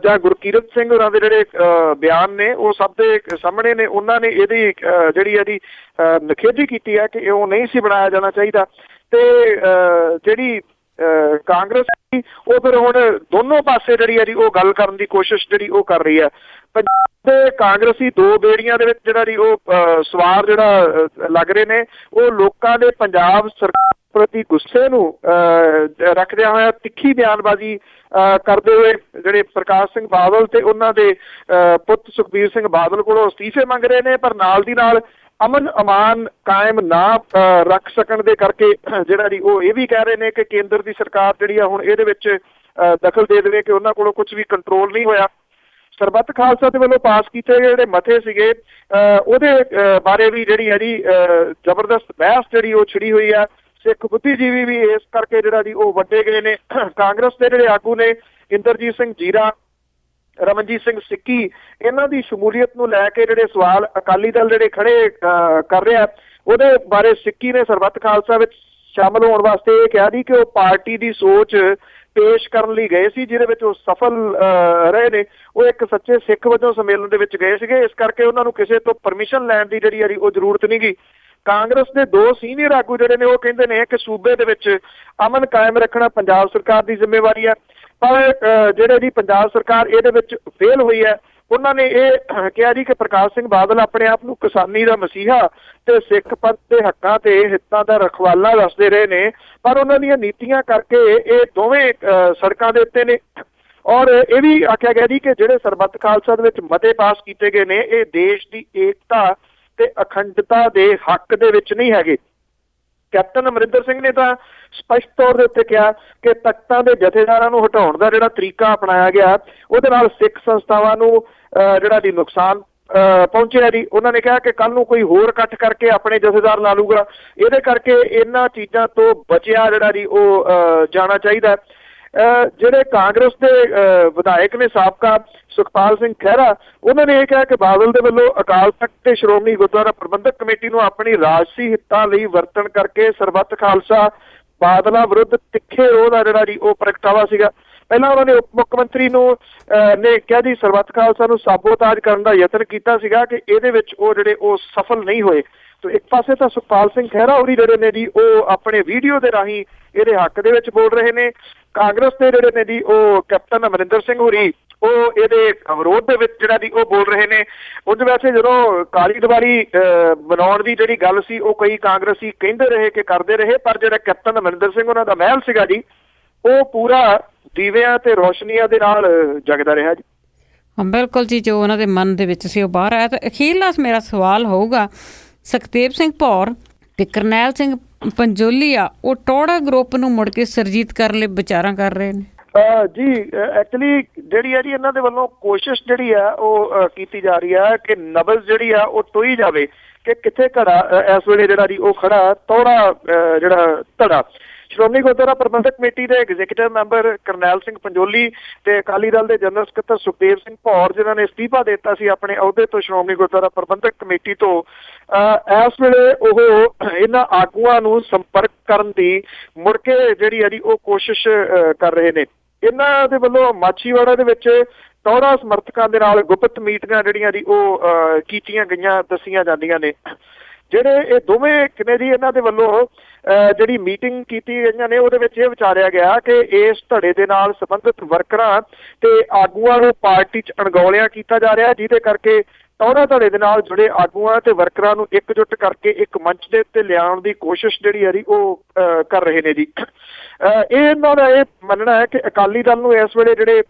S2: ਜਾਂ ਗੁਰਕੀਰਤ ਸਿੰਘ ਹੋਰਾਂ ਦੇ ਜਿਹੜੇ ਬਿਆਨ ਨੇ ਉਹ ਸਭ ਦੇ ਸਾਹਮਣੇ ਨੇ। ਉਹਨਾਂ ਨੇ ਇਹਦੀ ਜਿਹੜੀ ਇਹਦੀ ਨਿਖੇਧੀ ਕੀਤੀ ਹੈ ਕਿ ਉਹ ਨਹੀਂ ਸੀ ਬਣਾਇਆ ਜਾਣਾ ਚਾਹੀਦਾ। ਤੇ ਜਿਹੜੀ ਕਾਂਗਰਸ ਸੀ ਉਹ ਫਿਰ ਹੁਣ ਦੋਨੋਂ ਪਾਸੇ ਜਿਹੜੀ ਹੈ ਜੀ ਉਹ ਗੱਲ ਕਰਨ ਦੀ ਕੋਸ਼ਿਸ਼ ਜਿਹੜੀ ਉਹ ਕਰ ਰਹੀ ਹੈ। ਪੰਜਾਬ ਦੇ ਕਾਂਗਰਸੀ ਦੋ ਬੇੜੀਆਂ ਦੇ ਵਿੱਚ ਜਿਹੜਾ ਜੀ ਉਹ ਸਵਾਰ ਜਿਹੜਾ ਲੱਗ ਰਹੇ ਨੇ, ਉਹ ਲੋਕਾਂ ਦੇ ਪੰਜਾਬ ਸਰਕਾਰ ਪ੍ਰਤੀ ਗੁੱਸੇ ਨੂੰ ਰੱਖਦਿਆਂ ਹੋਇਆ ਤਿੱਖੀ ਬਿਆਨਬਾਜ਼ੀ ਕਰਦੇ ਹੋਏ ਜਿਹੜੇ ਪ੍ਰਕਾਸ਼ ਸਿੰਘ ਬਾਦਲ ਤੇ ਉਹਨਾਂ ਦੇ ਪੁੱਤ ਸੁਖਬੀਰ ਸਿੰਘ ਬਾਦਲ ਕੋਲੋਂ ਅਸਤੀਫੇ ਮੰਗ ਰਹੇ ਨੇ, ਪਰ ਨਾਲ ਦੀ ਨਾਲ ਅਮਨ ਅਮਾਨ ਕਾਇਮ ਨਾ ਰੱਖ ਸਕਣ ਦੇ ਕਰਕੇ ਜਿਹੜਾ ਜੀ ਉਹ ਇਹ ਵੀ ਕਹਿ ਰਹੇ ਨੇ ਕਿ ਕੇਂਦਰ ਦੀ ਸਰਕਾਰ ਜਿਹੜੀ ਆ ਹੁਣ ਇਹਦੇ ਵਿੱਚ ਦਖਲ ਦੇ ਦੇਵੇ ਕਿ ਉਹਨਾਂ ਕੋਲੋਂ ਕੁਝ ਵੀ ਕੰਟਰੋਲ ਨਹੀਂ ਹੋਇਆ। ਸਰਬੱਤ ਖਾਲਸਾ ਦੇ ਵੱਲੋਂ ਪਾਸ ਕੀਤੇ ਗਏ ਜਿਹੜੇ ਮਤੇ ਸੀਗੇ ਉਹਦੇ ਬਾਰੇ ਵੀ ਜਿਹੜੀ ਹੈ ਜੀ ਜ਼ਬਰਦਸਤ ਬਹਿਸ ਜਿਹੜੀ ਉਹ ਛਿੜੀ ਹੋਈ ਆ। ਸਿੱਖ ਬੁੱਧੀਜੀਵੀ ਵੀ ਇਸ ਕਰਕੇ ਜਿਹੜਾ ਜੀ ਉਹ ਵੱਡੇ ਗਏ ਨੇ। ਕਾਂਗਰਸ ਦੇ ਜਿਹੜੇ ਆਗੂ ਨੇ ਇੰਦਰਜੀਤ ਸਿੰਘ ਜੀਰਾ, ਰਮਨਜੀਤ ਸਿੰਘ ਸਿੱਕੀ, ਇਹਨਾਂ ਦੀ ਸ਼ਮੂਲੀਅਤ ਨੂੰ ਲੈ ਕੇ ਜਿਹੜੇ ਸਵਾਲ ਅਕਾਲੀ ਦਲ ਜਿਹੜੇ ਖੜੇ ਕਰ ਰਿਹਾ, ਉਹਦੇ ਬਾਰੇ ਸਿੱਕੀ ਨੇ ਸਰਬੱਤ ਖਾਲਸਾ ਵਿੱਚ ਸ਼ਾਮਲ ਹੋਣ ਵਾਸਤੇ ਇਹ ਕਿਹਾ ਜੀ ਕਿ ਉਹ ਪਾਰਟੀ ਦੀ ਸੋਚ ਪੇਸ਼ ਕਰਨ ਲਈ ਗਏ ਸੀ, ਜਿਹਦੇ ਵਿੱਚ ਉਹ ਸਫਲ ਰਹੇ ਨੇ। ਉਹ ਇੱਕ ਸੱਚੇ ਸਿੱਖ ਵਜੋਂ ਸੰਮੇਲਨ ਦੇ ਵਿੱਚ ਗਏ ਸੀਗੇ, ਇਸ ਕਰਕੇ ਉਹਨਾਂ ਨੂੰ ਕਿਸੇ ਤੋਂ ਪਰਮਿਸ਼ਨ ਲੈਣ ਦੀ ਜਿਹੜੀ ਉਹ ਜ਼ਰੂਰਤ ਨਹੀਂ ਗੀ। ਕਾਂਗਰਸ ਦੇ ਦੋ ਸੀਨੀਅਰ ਆਗੂ ਜਿਹੜੇ ਨੇ ਉਹ ਕਹਿੰਦੇ ਨੇ ਕਿ ਸੂਬੇ ਦੇ ਵਿੱਚ ਅਮਨ ਕਾਇਮ ਰੱਖਣਾ ਪੰਜਾਬ ਸਰਕਾਰ ਦੀ ਜ਼ਿੰਮੇਵਾਰੀ ਹੈ, ਪਰ ਜਿਹੜੇ ਜੀ ਪੰਜਾਬ ਸਰਕਾਰ ਇਹਦੇ ਵਿੱਚ ਫੇਲ ਹੋਈ ਹੈ। ਉਹਨਾਂ ਨੇ ਇਹ ਕਿਹਾ ਜੀ ਕਿ ਪ੍ਰਕਾਸ਼ ਸਿੰਘ ਬਾਦਲ ਆਪਣੇ ਆਪ ਨੂੰ ਕਿਸਾਨੀ ਦਾ ਮਸੀਹਾ ਤੇ ਸਿੱਖ ਪੰਥ ਦੇ ਹੱਕਾਂ ਤੇ ਹਿੱਤਾਂ ਦਾ ਰਖਵਾਲਾ ਦੱਸਦੇ ਰਹੇ ਨੇ, ਪਰ ਉਹਨਾਂ ਦੀਆਂ ਨੀਤੀਆਂ ਕਰਕੇ ਇਹ ਦੋਵੇਂ ਸੜਕਾਂ ਦੇ ਉੱਤੇ ਨੇ। ਔਰ ਇਹ ਵੀ ਆਖਿਆ ਗਿਆ ਜੀ ਕਿ ਜਿਹੜੇ ਸਰਬੱਤ ਖਾਲਸਾ ਦੇ ਵਿੱਚ ਮਤੇ ਪਾਸ ਕੀਤੇ ਗਏ ਨੇ ਇਹ ਦੇਸ਼ ਦੀ ਏਕਤਾ ਤੇ ਅਖੰਡਤਾ ਦੇ ਹੱਕ ਦੇ ਵਿੱਚ ਨਹੀਂ ਹੈਗੇ। ਕੈਪਟਨ ਅਮਰਿੰਦਰ ਸਿੰਘ ਨੇ ਤਾਂ ਸਪਸ਼ਟ ਤੌਰ ਦੇ ਉੱਤੇ ਕਿਹਾ ਕਿ ਤਖਤਾਂ ਦੇ ਜਥੇਦਾਰਾਂ ਨੂੰ ਹਟਾਉਣ ਦਾ ਜਿਹੜਾ ਤਰੀਕਾ ਅਪਣਾਇਆ ਗਿਆ ਉਹਦੇ ਨਾਲ ਸਿੱਖ ਸੰਸਥਾਵਾਂ ਨੂੰ ਜਿਹੜਾ ਦੀ ਨੁਕਸਾਨ ਪਹੁੰਚਿਆ ਜੀ। ਉਹਨਾਂ ਨੇ ਕਿਹਾ ਕਿ ਕੱਲ ਨੂੰ ਕੋਈ ਹੋਰ ਇਕੱਠ ਕਰਕੇ ਆਪਣੇ ਜਥੇਦਾਰ ਲਾ ਲੂਗਾ, ਇਹਦੇ ਕਰਕੇ ਇਹਨਾਂ ਚੀਜ਼ਾਂ ਤੋਂ ਬਚਿਆ ਜਿਹੜਾ ਜੀ ਉਹ ਜਾਣਾ ਚਾਹੀਦਾ। ਜਿਹੜੇ ਕਾਂਗਰਸ ਦੇ ਵਿਧਾਇਕ ਨੇ ਸਾਬਕਾ ਸੁਖਪਾਲ ਸਿੰਘ ਖਹਿਰਾ, ਉਹਨਾਂ ਨੇ ਇਹ ਕਿਹਾ ਕਿ ਬਾਦਲ ਦੇ ਵੱਲੋਂ ਅਕਾਲ ਤਖਤ ਤੇ ਸ਼੍ਰੋਮਣੀ ਗੁਰਦੁਆਰਾ ਪ੍ਰਬੰਧਕ ਕਮੇਟੀ ਨੂੰ ਆਪਣੀ ਰਾਜਸੀ ਹਿੱਤਾਂ ਲਈ ਵਰਤਣ ਕਰਕੇ ਸਰਬੱਤ ਖਾਲਸਾ ਬਾਦਲਾਂ ਵਿਰੁੱਧ ਤਿੱਖੇ ਰੋਹ ਦਾ ਜਿਹੜਾ ਜੀ ਉਹ ਪ੍ਰਗਟਾਵਾ ਸੀਗਾ। ਪਹਿਲਾਂ ਉਹਨਾਂ ਨੇ ਉਪ ਮੁੱਖ ਮੰਤਰੀ ਨੂੰ ਨੇ ਕਿਹਾ ਜੀ ਸਰਬੱਤ ਖਾਲਸਾ ਨੂੰ ਸਾਬੋਤਾਜ ਕਰਨ ਦਾ ਯਤਨ ਕੀਤਾ ਸੀਗਾ ਕਿ ਇਹਦੇ ਵਿੱਚ ਉਹ ਜਿਹੜੇ ਉਹ ਸਫਲ ਨਹੀਂ ਹੋਏ। ਤੋ ਇੱਕ ਪਾਸੇ ਤਾਂ ਸੁਖਪਾਲ ਸਿੰਘ ਖਹਿਰਾ ਹੋਰੀ ਜਿਹੜੇ ਨੇ ਜੀ ਉਹ ਆਪਣੇ ਵੀਡੀਓ ਦੇ ਰਾਹੀਂ ਇਹਦੇ ਹੱਕ ਦੇ ਵਿੱਚ ਬੋਲ ਰਹੇ ਨੇ। ਕਾਂਗਰਸ ਦੇ ਜਿਹੜੇ ਨੇ ਜੀ ਉਹ ਕੈਪਟਨ ਅਮਰਿੰਦਰ ਸਿੰਘ ਹੋਰੀ ਉਹ ਇਹਦੇ ਵਿਰੋਧ ਦੇ ਵਿੱਚ ਜਿਹੜਾ ਜੀ ਉਹ ਬੋਲ ਰਹੇ ਨੇ। ਉਂਝ ਵੈਸੇ ਜਦੋਂ ਕਾਲੀ ਦੀਵਾਲੀ ਮਨਾਉਣ ਦੀ ਜਿਹੜੀ ਗੱਲ ਸੀ ਉਹ ਕਈ ਕਾਂਗਰਸੀ ਕਹਿੰਦੇ ਰਹੇ ਕਿ ਕਰਦੇ ਰਹੇ, ਪਰ ਜਿਹੜਾ ਕੈਪਟਨ ਅਮਰਿੰਦਰ ਸਿੰਘ ਉਹਨਾਂ ਦਾ ਮਹਿਲ ਸੀਗਾ ਜੀ ਉਹ ਪੂਰਾ ਦੀਵਿਆਂ ਤੇ ਰੋਸ਼ਨੀਆਂ ਦੇ ਨਾਲ ਜਗਦਾ ਰਿਹਾ ਜੀ।
S1: ਹਾਂ ਬਿਲਕੁਲ ਜੀ, ਜੋ ਉਹਨਾਂ ਦੇ ਮਨ ਦੇ ਵਿੱਚ ਸੀ ਉਹ ਬਾਹਰ ਆਇਆ। ਤਾਂ ਅਖੀਰਲਾ ਮੇਰਾ ਸਵਾਲ ਹੋਊਗਾ, ਸੁਖਦੇਵ ਸਿੰਘ ਭੌਰ ਤੇ ਕਰਨੈਲ ਸਿੰਘ ਪੰਜੋਲੀਆ ਉਹ ਟੋੜਾ ਗਰੁੱਪ ਨੂੰ ਮੁੜ ਕੇ ਸਰਜੀਤ ਕਰਨ ਲਈ ਵਿਚਾਰਾਂ ਕਰ ਰਹੇ ਨੇ
S2: ਜੀ। ਐਕਚੁਅਲੀ ਜਿਹੜੀ ਹੈ ਜੀ ਇਹਨਾਂ ਦੇ ਵੱਲੋਂ ਕੋਸ਼ਿਸ਼ ਜਿਹੜੀ ਆ ਉਹ ਕੀਤੀ ਜਾ ਰਹੀ ਹੈ ਕਿ ਨਬਜ਼ ਜਿਹੜੀ ਆ ਉਹ ਟੋਈ ਜਾਵੇ ਕਿ ਕਿੱਥੇ ਘੜਾ ਇਸ ਵੇਲੇ ਜਿਹੜਾ ਜੀ ਉਹ ਖੜਾ ਤੋੜਾ ਜਿਹੜਾ ਧੜਾ। ਸ਼੍ਰੋਮਣੀ ਗੁਰਦੁਆਰਾ ਪ੍ਰਬੰਧਕ ਕਮੇਟੀ ਦੇ ਐਗਜ਼ੀਕਿਊਟਿਵ ਮੈਂਬਰ ਕਰਨੈਲ ਸਿੰਘ ਪੰਜੋਲੀ ਤੇ ਅਕਾਲੀ ਦਲ ਦੇ ਜਨਰਲ ਸਕੱਤਰ ਸੁਖਦੇਵ ਸਿੰਘ ਭੌਰ ਜਿਨ੍ਹਾਂ ਨੇ ਅਸਤੀਫਾ ਦੇ ਦਿੱਤਾ ਸੀ ਆਪਣੇ ਅਹੁਦੇ ਤੋਂ ਸ਼੍ਰੋਮਣੀ ਗੁਰਦੁਆਰਾ ਪ੍ਰਬੰਧਕ ਕਮੇਟੀ ਤੋਂ, ਇਸ ਵੇਲੇ ਉਹ ਇਹਨਾਂ ਆਗੂਆਂ ਨੂੰ ਸੰਪਰਕ ਕਰਨ ਦੀ ਮੁੜ ਕੇ ਜਿਹੜੀ ਹੈ ਜੀ ਉਹ ਕੋਸ਼ਿਸ਼ ਕਰ ਰਹੇ ਨੇ। ਇਹਨਾਂ ਦੇ ਵੱਲੋਂ ਮਾਛੀਵਾੜਾ ਦੇ ਵਿੱਚ ਟੌਹੜਾ ਸਮਰਥਕਾਂ ਦੇ ਨਾਲ ਗੁਪਤ ਮੀਟਿੰਗਾਂ ਜਿਹੜੀਆਂ ਜੀ ਉਹ ਕੀਤੀਆਂ ਗਈਆਂ ਦੱਸੀਆਂ ਜਾਂਦੀਆਂ ਨੇ। ਜਿਹੜੇ ਇਹ ਦੋਵੇਂ ਕਿਨੇ ਜੀ ਇਹਨਾਂ ਦੇ ਵੱਲੋਂ ਜਿਹੜੀ ਮੀਟਿੰਗ ਕੀਤੀ ਗਈਆਂ ਨੇ ਉਹਦੇ ਵਿੱਚ ਇਹ ਵਿਚਾਰਿਆ ਗਿਆ ਕਿ ਇਸ ਧੜੇ ਦੇ ਨਾਲ ਸੰਬੰਧਿਤ ਵਰਕਰਾਂ ਤੇ ਆਗੂਆਂ ਨੂੰ ਪਾਰਟੀ 'ਚ ਅਣਗੌਲਿਆ ਕੀਤਾ ਜਾ ਰਿਹਾ, ਜਿਹਦੇ ਕਰਕੇ ਟੌਹੜਾ ਧੜੇ ਦੇ ਨਾਲ ਜੁੜੇ ਆਗੂਆਂ ਤੇ ਵਰਕਰਾਂ ਨੂੰ ਇਕਜੁੱਟ ਕਰਕੇ ਇੱਕ ਮੰਚ ਦੇ ਉੱਤੇ ਲਿਆਉਣ ਦੀ ਕੋਸ਼ਿਸ਼ ਜਿਹੜੀ ਹੈ ਜੀ ਉਹ ਕਰ ਰਹੇ ਨੇ ਜੀ। ਇਹਨਾਂ ਦਾ ਇਹ ਮੰਨਣਾ ਹੈ ਕਿ ਅਕਾਲੀ ਦਲ ਨੂੰ ਇਸ ਵੇਲੇ ਜਿਹੜੇ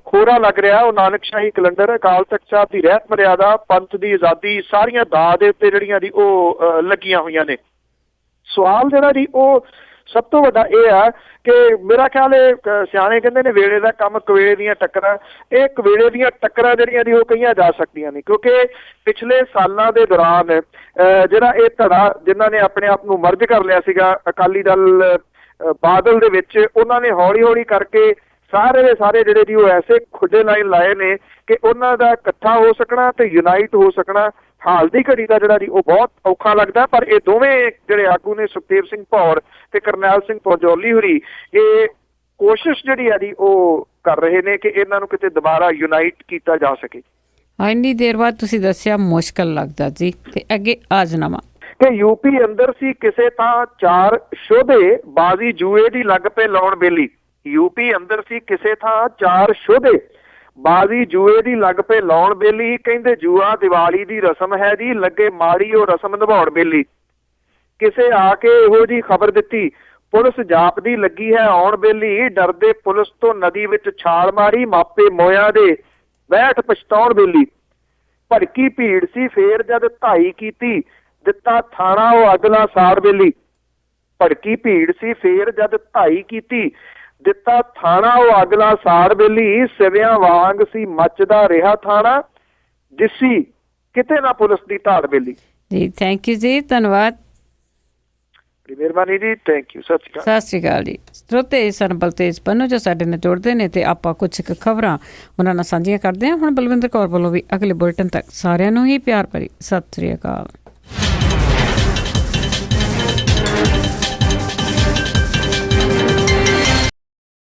S2: ਖੋਰਾ ਲੱਗ ਰਿਹਾ ਉਹ ਨਾਨਕਸ਼ਾਹੀ ਕੈਲੰਡਰ, ਅਕਾਲ ਤਖ਼ਤ ਸਾਹਿਬ ਦੀ ਰਹਿਤ ਮਰਿਆਦਾ, ਪੰਥ ਦੀ ਆਜ਼ਾਦੀ, ਸਾਰੀਆਂ ਦਾਅ ਦੇ ਉੱਤੇ ਜਿਹੜੀਆਂ ਜੀ ਉਹ ਲੱਗੀਆਂ ਹੋਈਆਂ ਨੇ। ਸਵਾਲ ਜਿਹੜਾ ਜੀ ਉਹ ਸਭ ਤੋਂ ਵੱਡਾ ਇਹ ਆ ਕਿ ਮੇਰਾ ਖਿਆਲ ਸਿਆਣੇ ਕਹਿੰਦੇ ਨੇ ਵੇਲੇ ਦਾ ਕੰਮ ਕਵੇਲੇ ਦੀਆਂ ਟੱਕਰਾਂ, ਇਹ ਕਵੇਲੇ ਦੀਆਂ ਟੱਕਰਾਂ ਜਿਹੜੀਆਂ ਜੀ ਉਹ ਕਹੀਆਂ ਜਾ ਸਕਦੀਆਂ ਨੇ, ਕਿਉਂਕਿ ਪਿਛਲੇ ਸਾਲਾਂ ਦੇ ਦੌਰਾਨ ਜਿਹੜਾ ਇਹ ਧੜਾ ਜਿਨ੍ਹਾਂ ਨੇ ਆਪਣੇ ਆਪ ਨੂੰ ਮਰਜ ਕਰ ਲਿਆ ਸੀਗਾ ਅਕਾਲੀ ਦਲ ਬਾਦਲ ਦੇ ਵਿੱਚ, ਉਹਨਾਂ ਨੇ ਹੌਲੀ ਹੌਲੀ ਕਰਕੇ ਸਾਰੇ ਦੇ ਸਾਰੇ ਜਿਹੜੇ ਜੀ ਉਹ ਐਸੇ ਖੁੱਡੇ ਲਾਈਨ ਲਾਏ ਨੇ ਕਿ ਉਹਨਾਂ ਦਾ ਇਕੱਠਾ ਹੋ ਸਕਣਾ ਤੇ ਯੂਨਾਈਟ ਹੋ ਸਕਣਾ ਹਾਲ ਦੀ ਘੜੀ ਦਾ ਜਿਹੜਾ ਜੀ ਉਹ ਬਹੁਤ ਔਖਾ ਲੱਗਦਾ। ਪਰ ਇਹ ਦੋਵੇਂ ਜਿਹੜੇ ਆਗੂ ਨੇ ਸੁਖਦੇਵ ਸਿੰਘ ਭੌਰ ਤੇ ਕਰਨੈਲ ਸਿੰਘ ਪੰਜੋਲੀ ਹੋਰੀ ਇਹ ਕੋਸ਼ਿਸ਼ ਜਿਹੜੀ ਆ ਜੀ ਉਹ ਕਰ ਰਹੇ ਨੇ ਕਿ ਇਹਨਾਂ ਨੂੰ ਕਿਤੇ ਦੁਬਾਰਾ ਯੂਨਾਈਟ ਕੀਤਾ ਜਾ ਸਕੇ।
S1: ਇੰਨੀ ਦੇਰ ਬਾਅਦ ਤੁਸੀਂ ਦੱਸਿਆ ਮੁਸ਼ਕਲ ਲੱਗਦਾ ਜੀ, ਤੇ ਅੱਗੇ ਆਜ਼ਨਾਮਾ
S2: ਕਿ ਯੂਪੀ ਅੰਦਰ ਸੀ ਕਿਸੇ ਥਾਂ 4 ਸ਼ੋਧੇ ਬਾਜ਼ੀ ਜੂਏ ਦੀ ਲੱਗ ਪਏ ਲਾਉਣ ਬੇਲੀ। ਯੂਪੀ ਅੰਦਰ ਸੀ ਕਿਸੇ ਥਾਂ 4 ਸ਼ੋਧੇ ਬਾਜ਼ੀ ਜੂਏ ਦੀ ਲੱਗ ਪਏ ਲਾਉਣ ਬੇਲੀ। ਕਹਿੰਦੇ ਜੂਆ ਦੀਵਾਲੀ ਦੀ ਰਸਮ ਹੈ ਜੀ, ਲੱਗੇ ਮਾੜੀ ਉਹ ਰਸਮ ਨਿਭਾਉਣ ਬੇਲੀ। ਕਿਸੇ ਆ ਕੇ ਇਹੋ ਜੀ ਖਬਰ ਦਿੱਤੀ, ਪੁਲਿਸ ਜਾਪਦੀ ਲੱਗੀ ਹੈ ਆਉਣ ਬੇਲੀ। ਡਰਦੇ ਪੁਲਿਸ ਤੋਂ ਨਦੀ ਵਿੱਚ ਛਾਲ ਮਾਰੀ, ਮਾਪੇ ਮੋਇਆਂ ਦੇ ਬੈਠ ਪਛਤਾਉਣ ਬੇਲੀ। ਭੜਕੀ ਭੀੜ ਸੀ ਫੇਰ ਜਦ ਧਾਈ ਕੀਤੀ, ਦਿੱਤਾ ਥਾਣਾ ਉਹ ਅਗਲਾ ਸਾੜ ਬੇਲੀ। ਭੜਕੀ ਭੀੜ ਸੀ ਫੇਰ ਜਦ ਧਾਈ ਕੀਤੀ, ਦਿੱਤਾ ਥਾਣਾ ਉਹ ਅਗਲਾ ਸਾੜ ਬੇਲੀ। ਸਿਵਿਆਂ ਵਾਂਗ ਸੀ ਮੱਚਦਾ ਰਿਹਾ ਥਾਣਾ, ਦਿਸੀ ਕਿਤੇ ਨਾ ਪੁਲਿਸ ਦੀ ਧਾੜ ਬੇਲੀ।
S1: ਜੀ ਥੈਂਕ ਯੂ ਜੀ, ਧੰਨਵਾਦ,
S2: ਮਿਹਰਬਾਨੀ ਜੀ, ਥੈਂਕ ਯੂ, ਸਤਿ ਸ਼੍ਰੀ ਅਕਾਲ।
S1: ਸਤਿ ਸ਼੍ਰੀ ਅਕਾਲ ਜੀ। ਸਰੋਤੇ ਸਨ ਬਲਤੇਜ ਪੰਨੂ ਜੋ ਸਾਡੇ ਨਾਲ ਜੁੜਦੇ ਨੇ ਤੇ ਆਪਾਂ ਕੁਝ ਖਬਰਾਂ ਉਹਨਾਂ ਨਾਲ ਸਾਂਝੀਆਂ ਕਰਦੇ ਹਾਂ। ਹੁਣ ਬਲਵਿੰਦਰ ਕੌਰ ਵੱਲੋਂ ਵੀ ਅਗਲੇ ਬੁਲੇਟਿਨ ਤੱਕ ਸਾਰਿਆਂ ਨੂੰ ਹੀ ਪਿਆਰ ਭਰੀ ਸਤਿ ਸ਼੍ਰੀ ਅਕਾਲ।